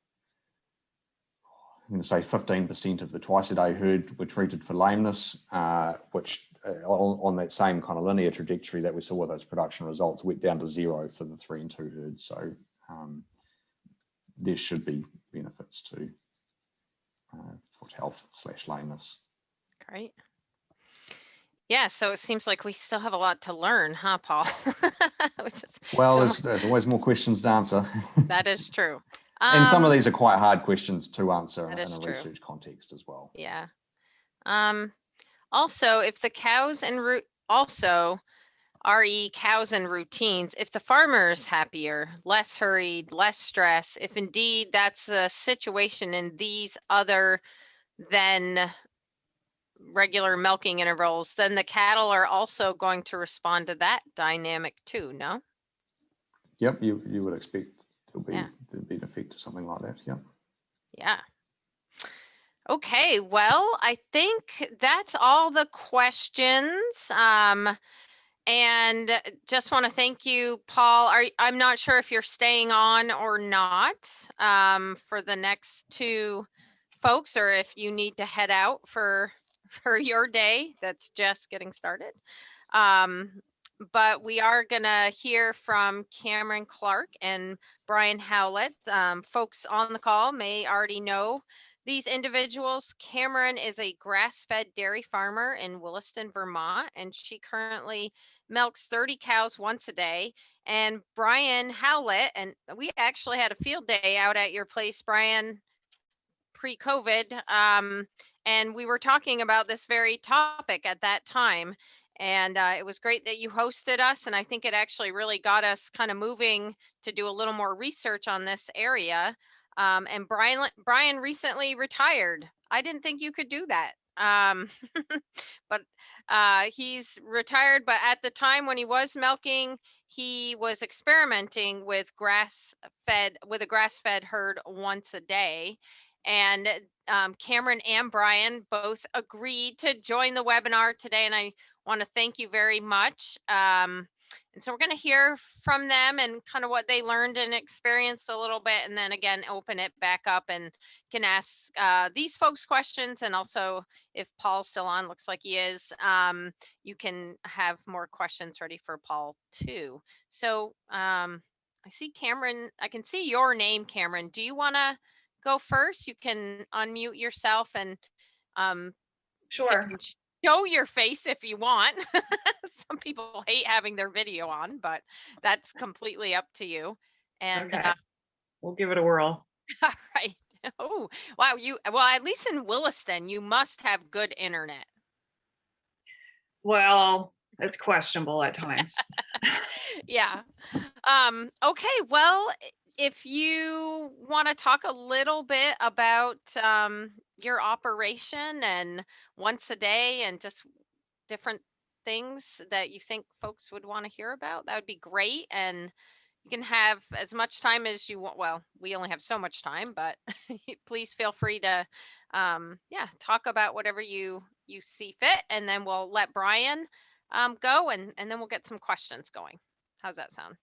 I'm going to say 15% of the twice a day herd were treated for lameness, which on that same kind of linear trajectory that we saw with those production results went down to 0 for the 3 and 2 herds. So there should be benefits to foot health / lameness. Great. Yeah, so it seems like we still have a lot to learn, huh, Paul? Well, there's always more questions to answer. That is true. And some of these are quite hard questions to answer in a true. research context as well. Yeah. Also, if the cows and cows and routines, if the farmer is happier, less hurried, less stress, if indeed that's the situation in these other than regular milking intervals, then the cattle are also going to respond to that dynamic too, no? Yep, you would expect there'd be an effect to something like that. Yep. Yeah. Okay, well, I think that's all the questions. And just want to thank you, Paul. I'm not sure if you're staying on or not for the next 2 folks, or if you need to head out for your day that's just getting started. But we are gonna hear from Cameron Clark and Brian Howlett. Folks on the call may already know these individuals. Cameron is a grass-fed dairy farmer in Williston, Vermont, and she currently milks 30 cows once a day. And Brian Howlett, and we actually had a field day out at your place, Brian, pre-COVID, and we were talking about this very topic at that time. And it was great that you hosted us, and I think it actually really got us kind of moving to do a little more research on this area. And Brian recently retired. I didn't think you could do that. But he's retired, but at the time when he was milking, he was experimenting with a grass-fed herd once a day. And Cameron and Brian both agreed to join the webinar today, and I want to thank you very much. And so we're going to hear from them and kind of what they learned and experienced a little bit, and then again open it back up and can ask these folks questions. And also, if Paul's still on, looks like he is, you can have more questions ready for Paul too. So I see Cameron, I can see your name, Cameron. Do you want to go first? You can unmute yourself and sure. Show your face if you want. Some people hate having their video on, but that's completely up to you. And okay. We'll give it a whirl. All right. Oh, wow. Well, at least in Williston, you must have good internet. Well, it's questionable at times. Yeah. Okay. Well, if you want to talk a little bit about your operation and once a day and just different things that you think folks would want to hear about, that would be great. And you can have as much time as you want. Well, we only have so much time, but please feel free to talk about whatever you see fit, and then we'll let Brian go, and then we'll get some questions going. How's that sound?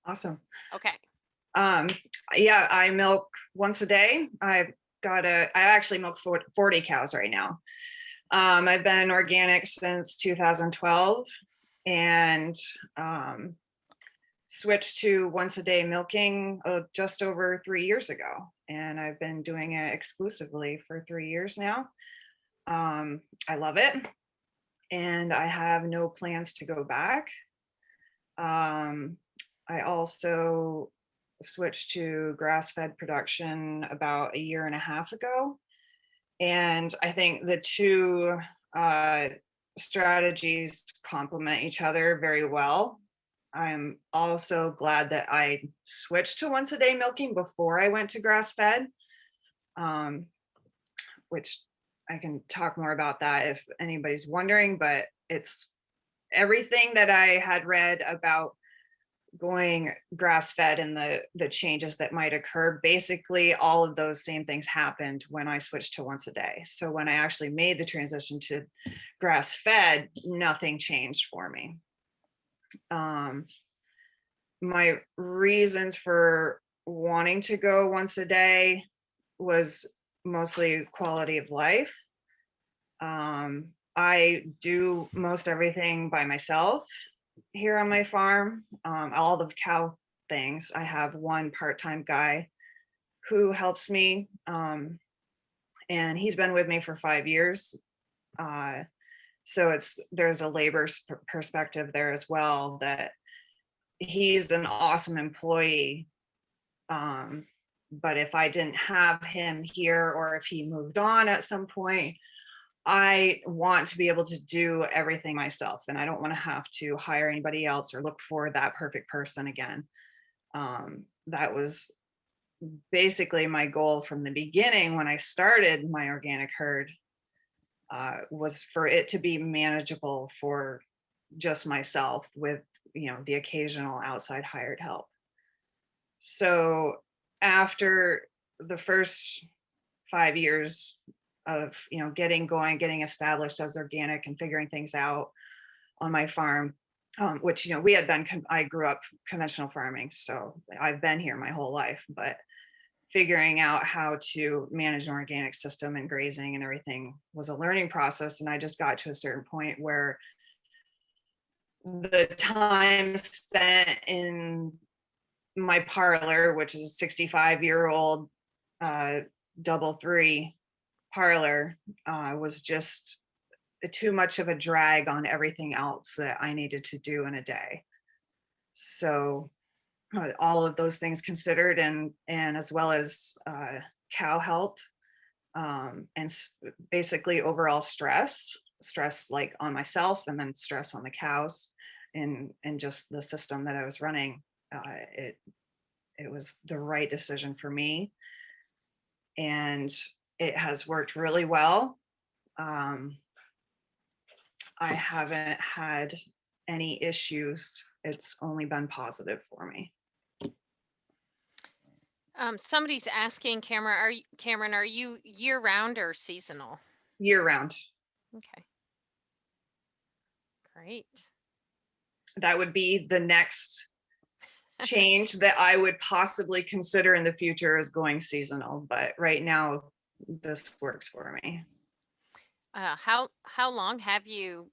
Awesome. Okay. Yeah, I milk once a day. I actually milk 40 cows right now. I've been organic since 2012 and switched to once a day milking just over 3 years ago. And I've been doing it exclusively for 3 years now. I love it. and I have no plans to go back. I also switched to grass-fed production about a year and a half ago. And I think the two strategies complement each other very well. I'm also glad that I switched to once a day milking before I went to grass-fed, which I can talk more about that if anybody's wondering, but it's everything that I had read about going grass-fed and the changes that might occur. Basically, all of those same things happened when I switched to once a day. So when I actually made the transition to grass-fed, nothing changed for me. My reasons for wanting to go once a day was mostly quality of life. I do most everything by myself here on my farm. All the cow things. I have one part-time guy who helps me, and he's been with me for 5 years. So there's a labor perspective there as well, that he's an awesome employee. But if I didn't have him here, or if he moved on at some point, I want to be able to do everything myself, and I don't want to have to hire anybody else or look for that perfect person again. That was basically my goal from the beginning when I started my organic herd, was for it to be manageable for just myself with, the occasional outside hired help. So after the first 5 years of getting going, getting established as organic and figuring things out on my farm, which I grew up conventional farming, so I've been here my whole life, but figuring out how to manage an organic system and grazing and everything was a learning process. And I just got to a certain point where the time spent in my parlor, which is a 65-year-old double three parlor, was just too much of a drag on everything else that I needed to do in a day. So all of those things considered, and as well as cow health, and basically overall stress like on myself, and then stress on the cows, and just the system that I was running. It was the right decision for me, and it has worked really well. I haven't had any issues. It's only been positive for me. Somebody's asking, Cameron, are you year-round or seasonal? Year-round. Okay. Great. That would be the next change that I would possibly consider in the future, is going seasonal. But right now, this works for me. How long have you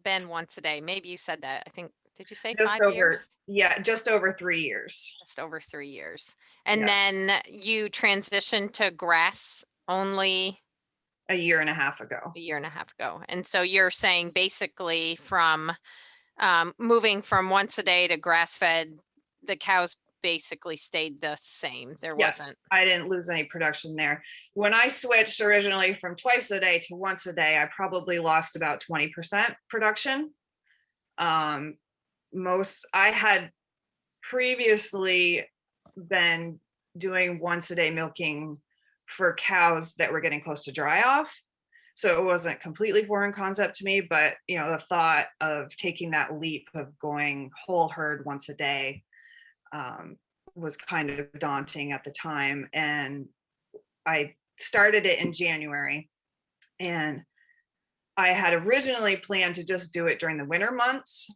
been once a day? Maybe you said that. I think, did you say 5 years? Yeah, just over 3 years. Just over 3 years. And Yes. then you transitioned to grass only a year and a half ago. And so you're saying basically from moving from once a day to grass-fed, the cows basically stayed the same. There wasn't. I didn't lose any production there. When I switched originally from twice a day to once a day, I probably lost about 20% production. I had previously been doing once a day milking for cows that were getting close to dry off. So it wasn't completely foreign concept to me, but the thought of taking that leap of going whole herd once a day was kind of daunting at the time. And I started it in January, and I had originally planned to just do it during the winter months.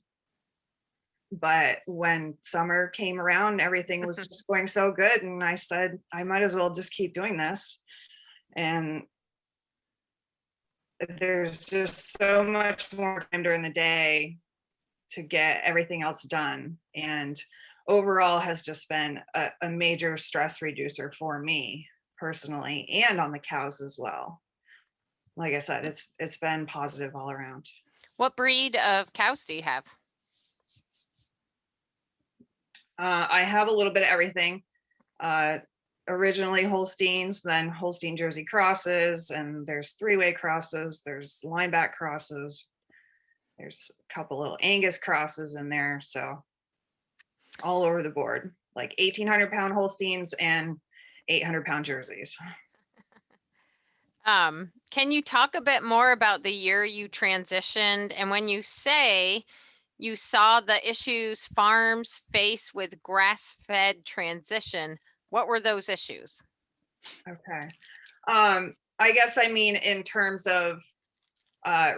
But when summer came around, everything was just going so good. And I said, I might as well just keep doing this. And there's just so much more time during the day to get everything else done. And overall has just been a major stress reducer for me personally, and on the cows as well. like I said, it's been positive all around. What breed of cows do you have? I have a little bit of everything. Originally Holsteins, then Holstein Jersey crosses, and there's three-way crosses, there's lineback crosses, there's a couple little Angus crosses in there, so all over the board, like 1,800-pound Holsteins and 800-pound Jerseys. Can you talk a bit more about the year you transitioned, and when you say you saw the issues farms face with grass-fed transition, what were those issues? Okay. I guess I mean in terms of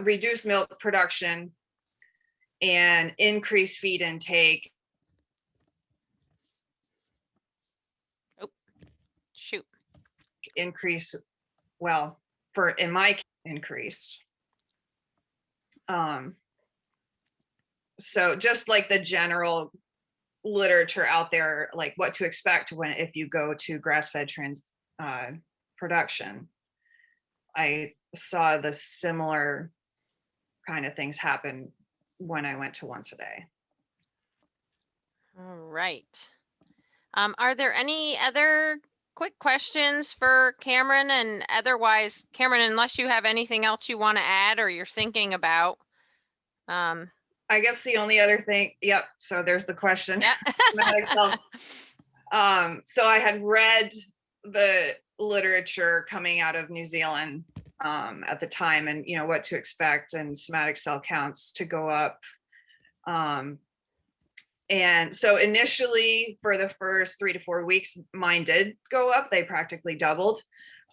reduced milk production and increased feed intake. Oh, shoot. Increase, well, for in my increase. So just like the general literature out there, like what to expect when if you go to grass-fed production, I saw the similar kind of things happen when I went to once a day. All right. Are there any other quick questions for Cameron? And otherwise, Cameron, unless you have anything else you want to add or you're thinking about. I guess the only other thing, yep, so there's the question. Yeah. So I had read the literature coming out of New Zealand at the time, and you know what to expect, and somatic cell counts to go up. And so initially for the first 3 to 4 weeks, mine did go up. They practically doubled.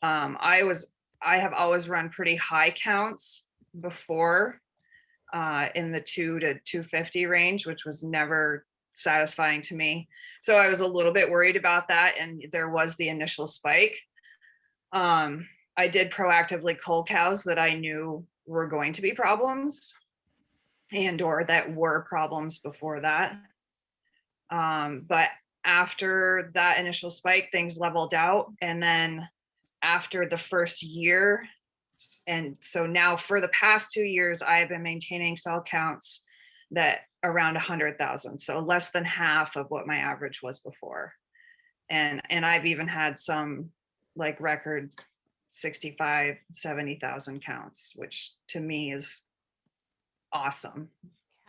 I have always run pretty high counts before, in the 2 to 250 range, which was never satisfying to me. So I was a little bit worried about that. And there was the initial spike. I did proactively cull cows that I knew were going to be problems and or that were problems before that. But after that initial spike, things leveled out. And then after the first year, and so now for the past 2 years, I've been maintaining cell counts that around 100,000. So less than half of what my average was before. And I've even had some like record 65, 70,000 counts, which to me is awesome.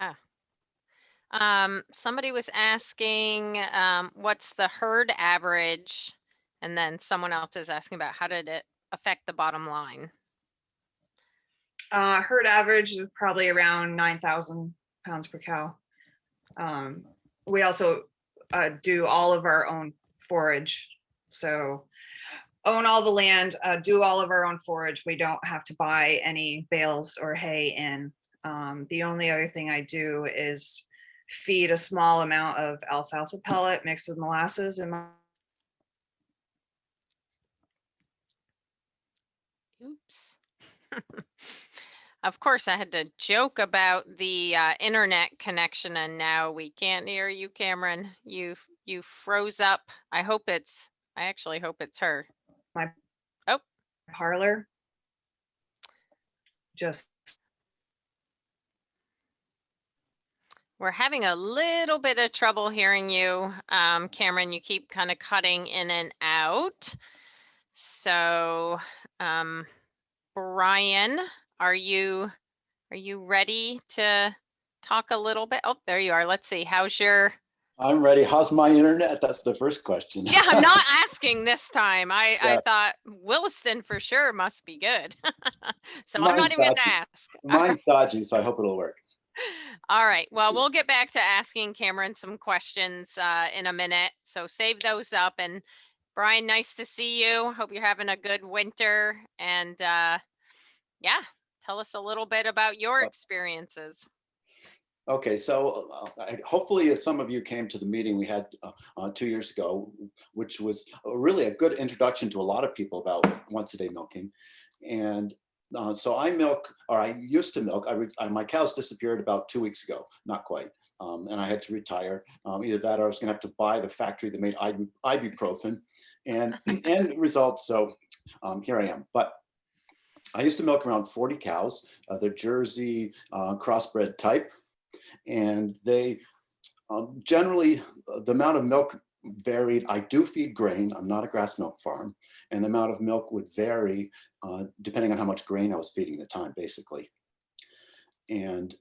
Yeah. Somebody was asking, what's the herd average? And then someone else is asking about how did it affect the bottom line? Herd average is probably around 9,000 pounds per cow. We also do all of our own forage. So own all the land, do all of our own forage. We don't have to buy any bales or hay in. The only other thing I do is feed a small amount of alfalfa pellet mixed with molasses in my. Oops. Of course, I had to joke about the internet connection, and now we can't hear you, Cameron. You froze up. I actually hope it's her. My oh parlor. Just. We're having a little bit of trouble hearing you, Cameron. You keep kind of cutting in and out. So, Brian, are you ready to talk a little bit? Oh, there you are. Let's see. How's your? I'm ready. How's my internet? That's the first question. Yeah, I'm not asking this time. I thought Williston for sure must be good. So I'm not even going to ask. Mine's dodgy, so I hope it'll work. All right. Well, we'll get back to asking Cameron some questions in a minute. So save those up. And Brian, nice to see you. Hope you're having a good winter. And yeah, tell us a little bit about your experiences. Okay, so hopefully some of you came to the meeting we had 2 years ago, which was really a good introduction to a lot of people about once-a-day milking. And so I used to milk. My cows disappeared about 2 weeks ago, not quite. And I had to retire. Either that or I was gonna have to buy the factory that made ibuprofen and end result. So here I am. But I used to milk around 40 cows, the Jersey crossbred type, and they generally, the amount of milk varied. I do feed grain. I'm not a grass milk farm, and the amount of milk would vary depending on how much grain I was feeding at the time, basically. And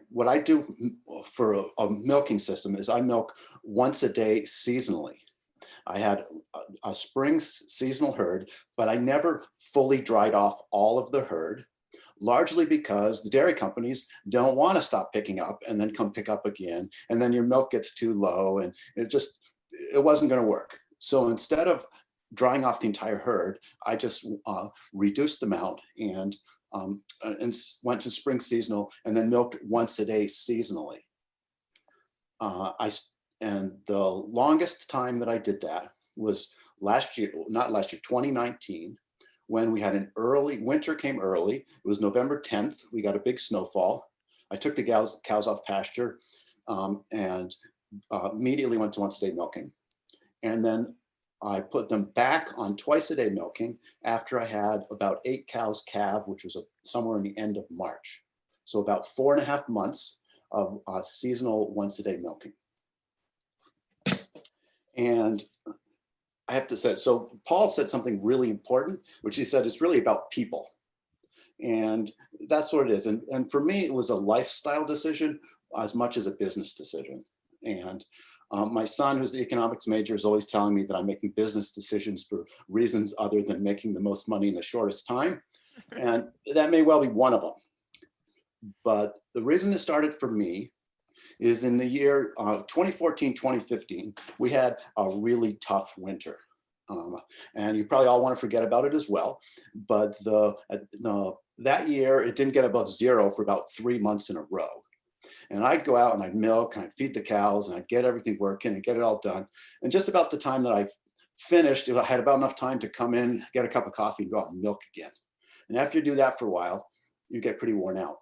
what I do for a milking system is I milk once a day seasonally. I had a spring seasonal herd, but I never fully dried off all of the herd, largely because the dairy companies don't want to stop picking up and then come pick up again. And then your milk gets too low and it wasn't going to work. So instead of drying off the entire herd, I just reduced the amount and went to spring seasonal and then milked once a day seasonally. And the longest time that I did that was last year, not last year, 2019, when we had an early, winter came early. It was November 10th. We got a big snowfall. I took the cows off pasture and immediately went to once a day milking. And then I put them back on twice a day milking after I had about 8 cows calve, which was somewhere in the end of March. So about 4.5 months of seasonal once a day milking. And I have to say, so Paul said something really important, which he said it's really about people. And that's what it is. And for me, it was a lifestyle decision as much as a business decision. And my son, who's the economics major, is always telling me that I'm making business decisions for reasons other than making the most money in the shortest time. And that may well be one of them. But the reason it started for me is in the year 2014, 2015, we had a really tough winter. And you probably all want to forget about it as well. But that year, it didn't get above 0 for about 3 months in a row. And I'd go out and I'd milk and I'd feed the cows and I'd get everything working and get it all done. And just about the time that I finished, I had about enough time to come in, get a cup of coffee and go out and milk again. And after you do that for a while, you get pretty worn out.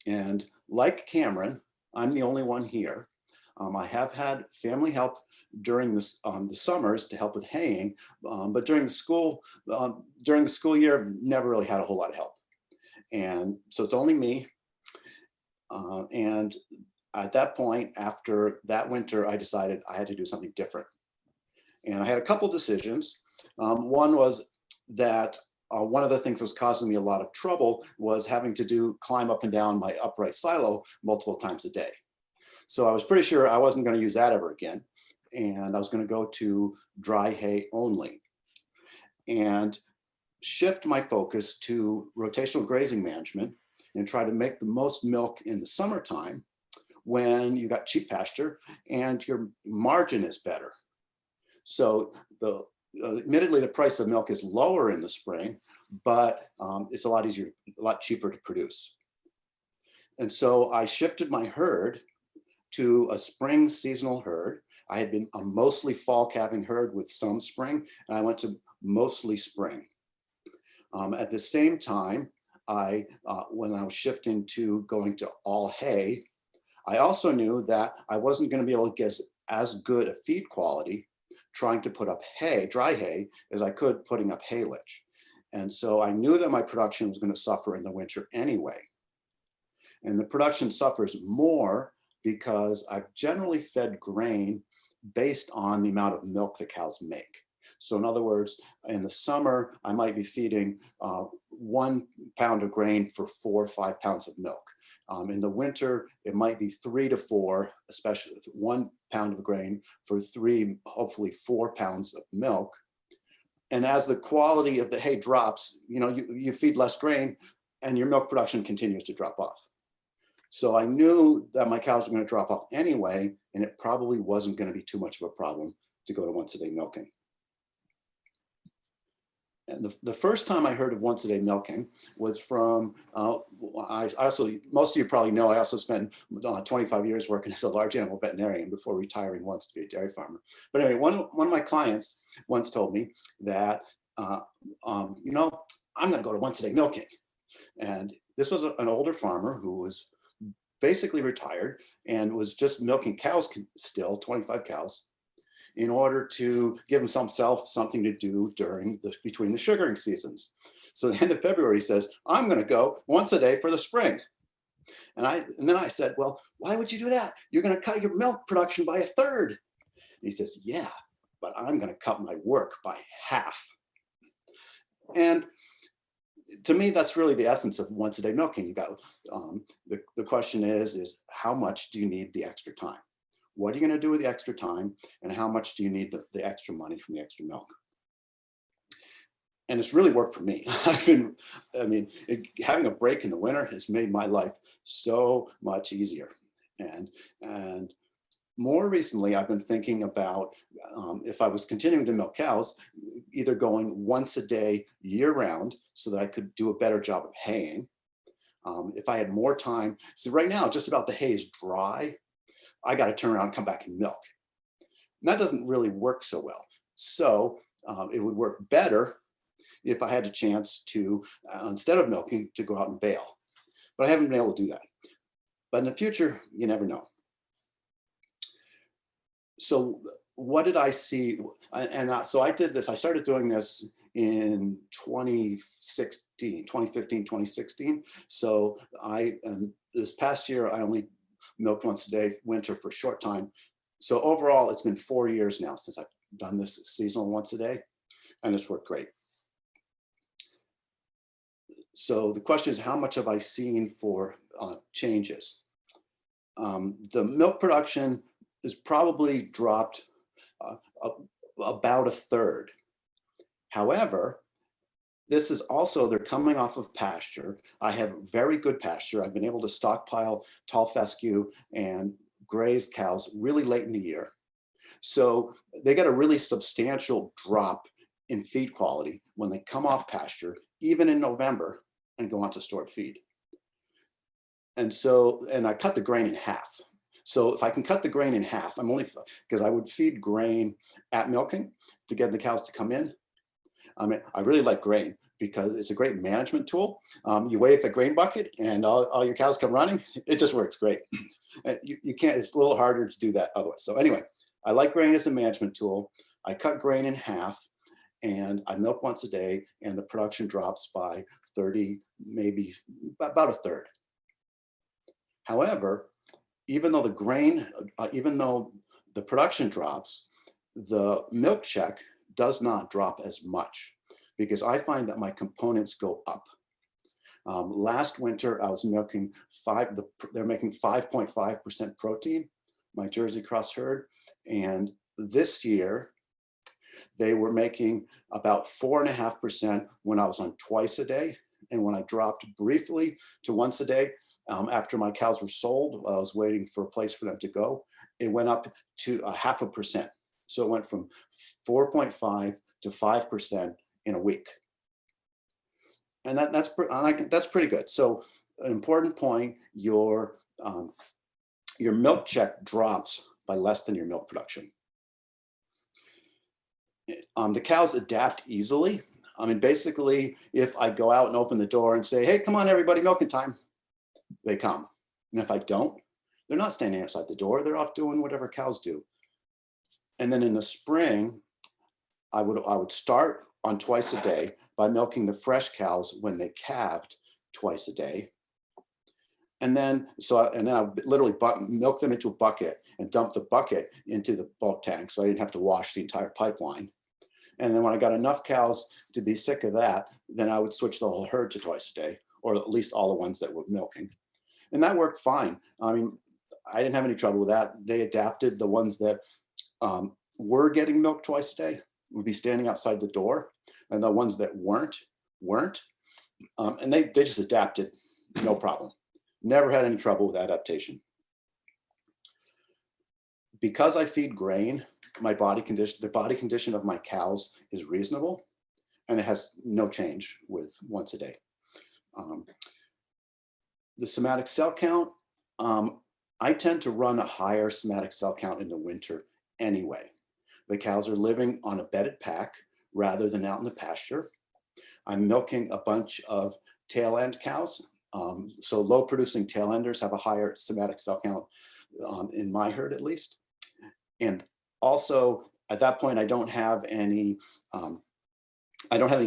And like Cameron, I'm the only one here. I have had family help during the summers to help with haying, but during the school year, never really had a whole lot of help. And so it's only me. And at that point, after that winter, I decided I had to do something different. And I had a couple decisions. One was that one of the things that was causing me a lot of trouble was having to climb up and down my upright silo multiple times a day. So I was pretty sure I wasn't going to use that ever again. And I was going to go to dry hay only and shift my focus to rotational grazing management and try to make the most milk in the summertime when you got cheap pasture and your margin is better. So admittedly, the price of milk is lower in the spring, but it's a lot cheaper to produce. And so I shifted my herd to a spring seasonal herd. I had been a mostly fall calving herd with some spring, and I went to mostly spring. At the same time, when I was shifting to going to all hay, I also knew that I wasn't going to be able to get as good a feed quality trying to put up hay, dry hay, as I could putting up haylage. And so I knew that my production was going to suffer in the winter anyway. And the production suffers more because I've generally fed grain based on the amount of milk the cows make. So in other words, in the summer, I might be feeding 1 pound of grain for 4 or 5 pounds of milk. In the winter, it might be 3 to 4, especially 1 pound of grain for 3, hopefully 4 pounds of milk. And as the quality of the hay drops, you feed less grain and your milk production continues to drop off. So I knew that my cows were going to drop off anyway, and it probably wasn't going to be too much of a problem to go to once a day milking. And the first time I heard of once a day milking was from, most of you probably know, I also spent 25 years working as a large animal veterinarian before retiring once to be a dairy farmer. But anyway, one of my clients once told me that, I'm going to go to once a day milking. And this was an older farmer who was basically retired and was just milking cows still, 25 cows. in order to give himself something to do between the sugaring seasons. So the end of February, he says, I'm going to go once a day for the spring. And then I said, well, why would you do that? You're going to cut your milk production by 1/3. And he says, yeah, but I'm going to cut my work by half. And to me, that's really the essence of once a day milking. You got the question is how much do you need the extra time? What are you going to do with the extra time? And how much do you need the extra money from the extra milk? And it's really worked for me. Having a break in the winter has made my life so much easier. And more recently, I've been thinking about if I was continuing to milk cows, either going once a day year round so that I could do a better job of haying. If I had more time, so right now, just about the hay is dry. I got to turn around and come back and milk. And that doesn't really work so well. So it would work better if I had a chance to, instead of milking, to go out and bale. But I haven't been able to do that. But in the future, you never know. So what did I see? So I did this, I started doing this in 2015, 2016. So this past year, I only milked once a day, winter for a short time. So overall, it's been 4 years now since I've done this seasonal once a day, and it's worked great. So the question is, how much have I seen for changes? The milk production is probably dropped about 1/3. However, this is also, they're coming off of pasture. I have very good pasture. I've been able to stockpile tall fescue and grazed cows really late in the year. So they get a really substantial drop in feed quality when they come off pasture, even in November, and go on to stored feed. And I cut the grain in half. So if I can cut the grain in half, because I would feed grain at milking to get the cows to come in. I really like grain because it's a great management tool. You wave the grain bucket and all your cows come running. It just works great. You can't, it's a little harder to do that otherwise. So anyway, I like grain as a management tool. I cut grain in half and I milk once a day, and the production drops by 30, maybe about 1/3. However, even though the production drops, the milk check does not drop as much, because I find that my components go up. Last winter, I was milking they're making 5.5% protein, my Jersey cross herd. And this year, they were making about 4.5% when I was on twice a day. And when I dropped briefly to once a day, after my cows were sold, while I was waiting for a place for them to go, it went up to 0.5%. So it went from 4.5 to 5% in a week. And that's pretty good. So an important point, your milk check drops by less than your milk production. The cows adapt easily. Basically, if I go out and open the door and say, hey, come on, everybody, milking time, they come. And if I don't, they're not standing outside the door. They're off doing whatever cows do. And then in the spring, I would start on twice a day by milking the fresh cows when they calved twice a day. And then I would literally milk them into a bucket and dump the bucket into the bulk tank, so I didn't have to wash the entire pipeline. And then when I got enough cows to be sick of that, then I would switch the whole herd to twice a day, or at least all the ones that were milking. And that worked fine. I didn't have any trouble with that. They adapted. The ones that were getting milked twice a day would be standing outside the door, and the ones that weren't. And they just adapted, no problem. Never had any trouble with adaptation. Because I feed grain, the body condition of my cows is reasonable, and it has no change with once a day. The somatic cell count, I tend to run a higher somatic cell count in the winter anyway. The cows are living on a bedded pack rather than out in the pasture. I'm milking a bunch of tail end cows. So low producing tail enders have a higher somatic cell count in my herd, at least. And also At that point, I don't have any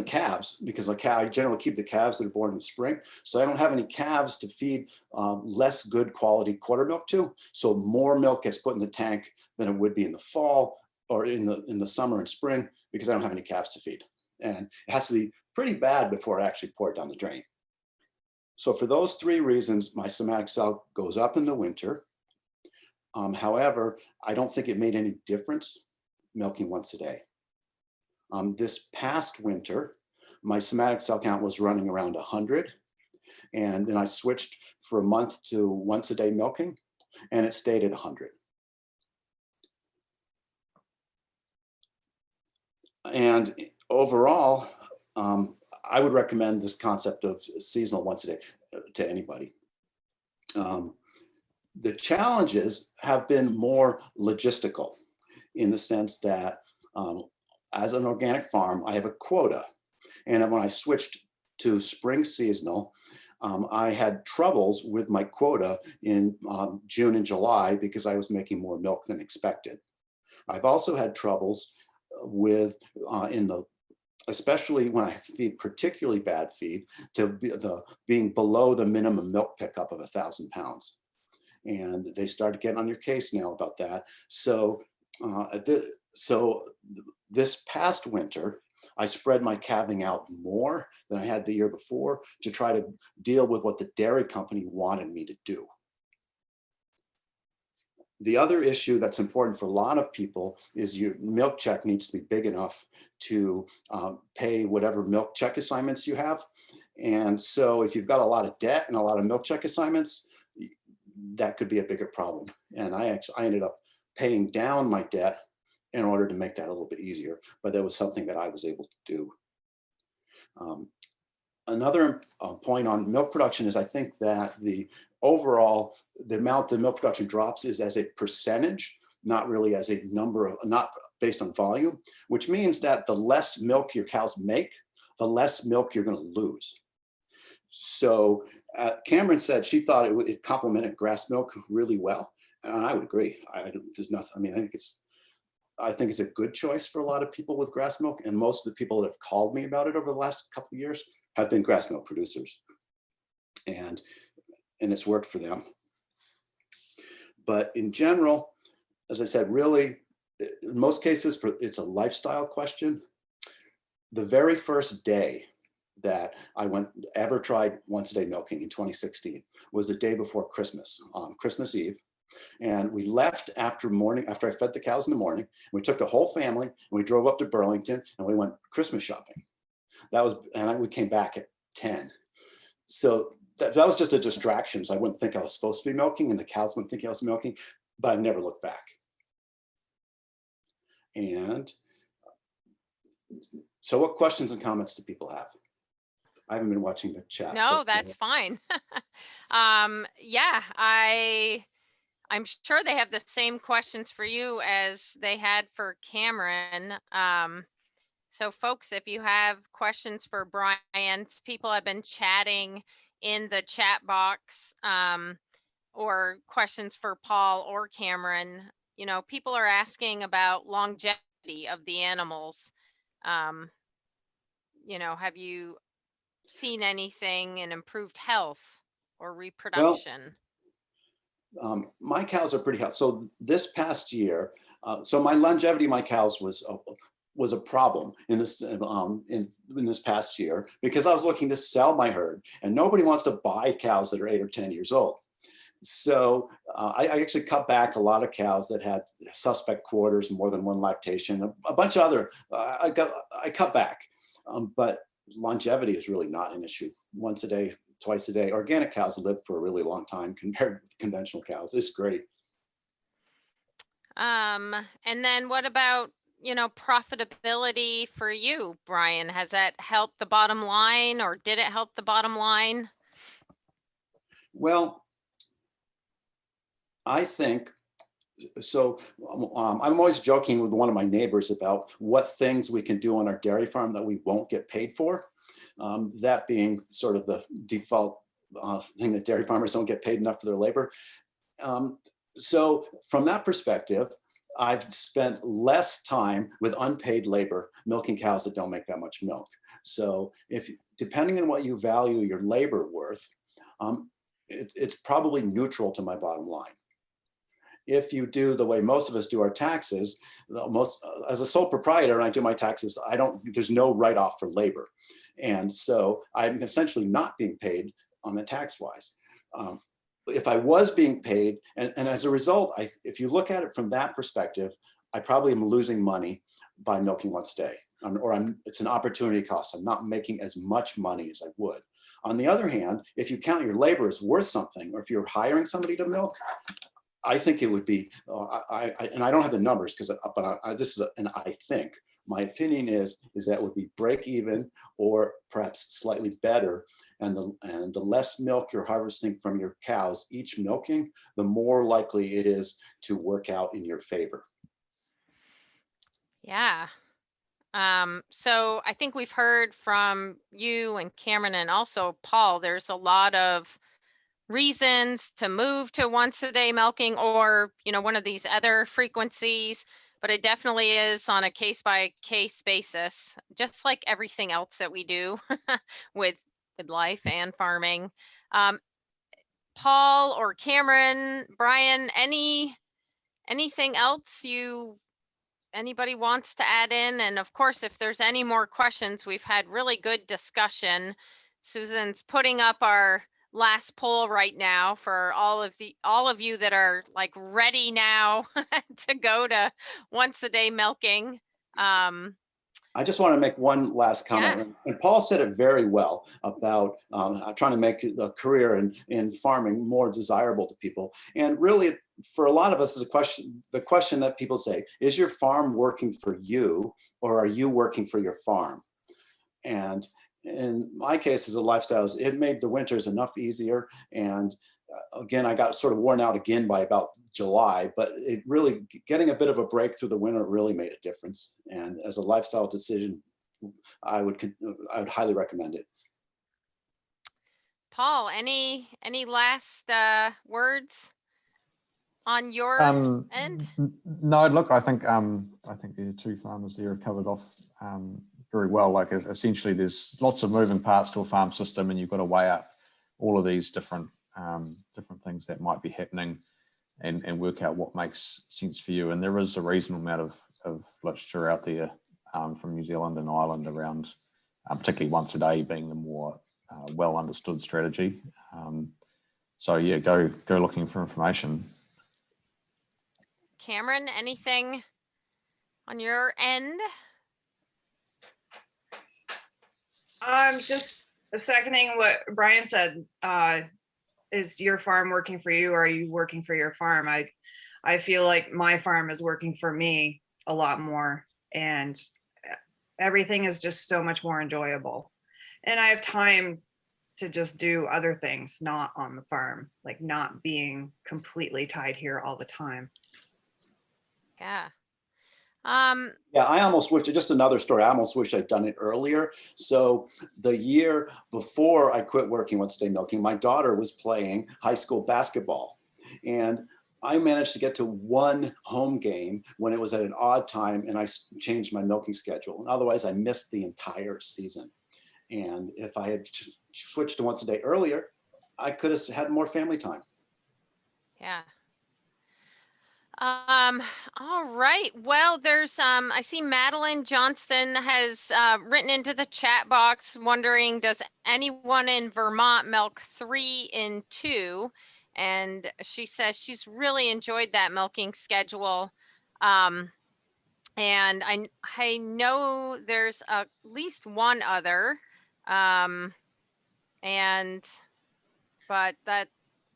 calves because I generally keep the calves that are born in the spring. So I don't have any calves to feed less good quality quarter milk to. So more milk gets put in the tank than it would be in the fall or in the summer and spring because I don't have any calves to feed. And it has to be pretty bad before I actually pour it down the drain. So for those three reasons, my somatic cell goes up in the winter. However, I don't think it made any difference milking once a day. This past winter, my somatic cell count was running around 100. And then I switched for a month to once a day milking, and it stayed at 100. And overall, I would recommend this concept of seasonal once a day to anybody. The challenges have been more logistical in the sense that as an organic farm, I have a quota. And when I switched to spring seasonal, I had troubles with my quota in June and July because I was making more milk than expected. I've also had troubles with especially when I feed particularly bad feed, being below the minimum milk pickup of 1,000 pounds. And they started getting on your case now about that. So this past winter, I spread my calving out more than I had the year before to try to deal with what the dairy company wanted me to do. The other issue that's important for a lot of people is your milk check needs to be big enough to pay whatever milk check assignments you have. And so if you've got a lot of debt and a lot of milk check assignments, that could be a bigger problem. And I ended up paying down my debt in order to make that a little bit easier, but that was something that I was able to do. Another point on milk production is I think that the amount the milk production drops is as a percentage, not really as a number not based on volume, which means that the less milk your cows make, the less milk you're going to lose. So Cameron said she thought it complemented grass milk really well. And I would agree. There's nothing, I mean, I think it's a good choice for a lot of people with grass milk. And most of the people that have called me about it over the last couple of years have been grass milk producers. And it's worked for them. But in general, as I said, really, in most cases, it's a lifestyle question. The very first day that I ever tried once a day milking in 2016 was the day before Christmas, on Christmas Eve. And we left after I fed the cows in the morning. We took the whole family and we drove up to Burlington and we went Christmas shopping. We came back at 10. So that was just a distraction. So I wouldn't think I was supposed to be milking and the cows wouldn't think I was milking, but I never looked back. And so what questions and comments do people have? I haven't been watching the chat. No, that's fine. Yeah, I'm sure they have the same questions for you as they had for Cameron. So folks, if you have questions for Brian, people have been chatting in the chat box, or questions for Paul or Cameron. You know, people are asking about longevity of the animals. You know, have you seen anything in improved health or reproduction? Well, my cows are pretty healthy. So this past year, so my longevity of my cows was a problem in this past year because I was looking to sell my herd and nobody wants to buy cows that are 8 or 10 years old. So I actually cut back a lot of cows that had suspect quarters, more than one lactation, a bunch of other, I cut back, but longevity is really not an issue. Once a day, twice a day. Organic cows live for a really long time compared with conventional cows. It's great. And then what about, you know, profitability for you, Brian? Has that helped the bottom line, or did it help the bottom line? Well, I think so. I'm always joking with one of my neighbors about what things we can do on our dairy farm that we won't get paid for. That being sort of the default thing that dairy farmers don't get paid enough for their labor. So from that perspective, I've spent less time with unpaid labor milking cows that don't make that much milk. So if, depending on what you value your labor worth, it's probably neutral to my bottom line. If you do the way most of us do our taxes, as a sole proprietor, and I do my taxes, there's no write-off for labor. And so I'm essentially not being paid on the tax-wise. If I was being paid, and as a result, if you look at it from that perspective, I probably am losing money by milking once a day, it's an opportunity cost. I'm not making as much money as I would. On the other hand, if you count your labor as worth something, or if you're hiring somebody to milk, I think it would be, and I don't have the numbers but this is I think. My opinion is that would be break even or perhaps slightly better. And the less milk you're harvesting from your cows each milking, the more likely it is to work out in your favor. Yeah. So I think we've heard from you and Cameron and also Paul, there's a lot of reasons to move to once a day milking, or, you know, one of these other frequencies, but it definitely is on a case by case basis, just like everything else that we do with life and farming. Paul or Cameron, Brian, anything else anybody wants to add in? And of course, if there's any more questions, we've had really good discussion. Susan's putting up our last poll right now for all of you that are like ready now to go to once a day milking. I just want to make one last comment. Yeah. And Paul said it very well about trying to make a career in farming more desirable to people. And really, for a lot of us, is the question that people say, is your farm working for you, or are you working for your farm? And in my case, as a lifestyle, it made the winters enough easier. And again, I got sort of worn out again by about July, but it really, getting a bit of a break through the winter really made a difference. And as a lifestyle decision, I would highly recommend it. Paul, any last words on your end? No, look, I think the two farmers there are covered off very well. Like, essentially, there's lots of moving parts to a farm system, and you've got to weigh up all of these different things that might be happening, and work out what makes sense for you. And there is a reasonable amount of literature out there from New Zealand and Ireland around, particularly once a day being the more well understood strategy. So yeah, go looking for information. Cameron, anything on your end? Just seconding what Brian said. Is your farm working for you, or are you working for your farm? I feel like my farm is working for me a lot more, and everything is just so much more enjoyable. And I have time to just do other things not on the farm, like not being completely tied here all the time. Yeah. Yeah, I almost wish, just another story, I almost wish I'd done it earlier. So the year before I quit working once a day milking, my daughter was playing high school basketball. And I managed to get to one home game when it was at an odd time, and I changed my milking schedule. And otherwise, I missed the entire season. And if I had switched to once a day earlier, I could have had more family time. Yeah. All right. Well, there's I see Madeline Johnston has written into the chat box wondering, does anyone in Vermont milk 3 in 2? And she says she's really enjoyed that milking schedule. And I know there's at least one other. But that,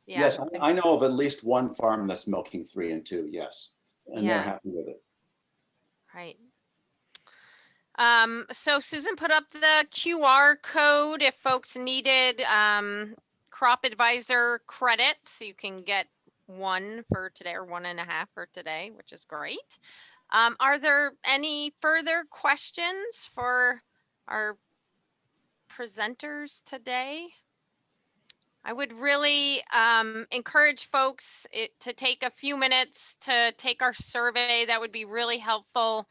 yeah. Yes, I know of at least one farm that's milking 3 and 2. Yes, and they're happy with it. Right. So Susan put up the QR code if folks needed crop advisor credits. You can get 1 for today, or 1.5 for today, which is great. Are there any further questions for our presenters today? I would really encourage folks to take a few minutes to take our survey. That would be really helpful.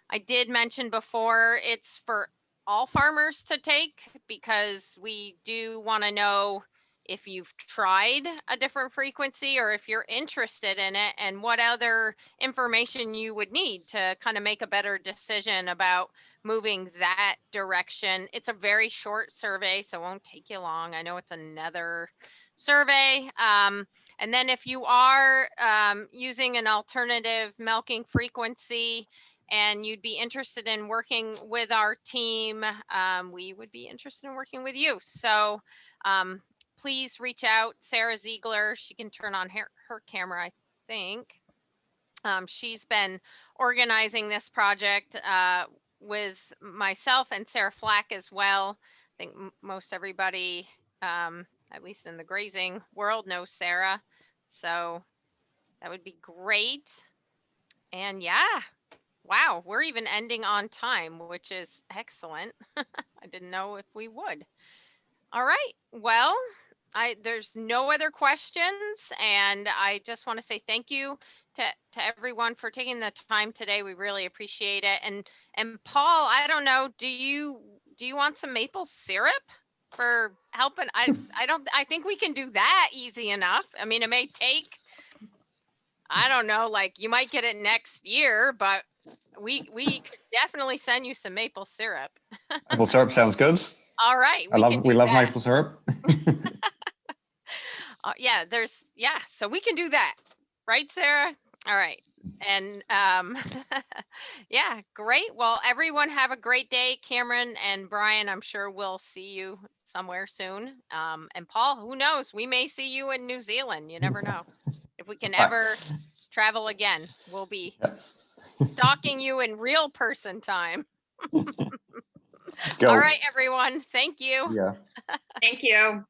I did mention before it's for all farmers to take because we do want to know if you've tried a different frequency or if you're interested in it and what other information you would need to kind of make a better decision about moving that direction. It's a very short survey, so it won't take you long. I know it's another survey. And then if you are using an alternative milking frequency, and you'd be interested in working with our team, we would be interested in working with you. So please reach out. Sarah Ziegler, she can turn on her camera, I think. She's been organizing this project with myself and Sarah Flack as well. I think most everybody, at least in the grazing world, knows Sarah. So that would be great. And yeah, wow, we're even ending on time, which is excellent. I didn't know if we would. All right, well, there's no other questions, and I just want to say thank you to everyone for taking the time today. We really appreciate it. And Paul, I don't know, do you want some maple syrup for helping? I think we can do that easy enough. I mean, it may take, I don't know, like you might get it next year, but we could definitely send you some maple syrup. Maple syrup sounds good. All right, We love that. maple syrup. Yeah, so we can do that, right, Sarah? All right, and yeah, great. Well, everyone have a great day. Cameron and Brian, I'm sure we'll see you somewhere soon. And Paul, who knows? We may see you in New Zealand. You never know. If we can ever travel again, we'll be stalking you in real person time. All right, everyone. Thank you. Yeah. Thank you.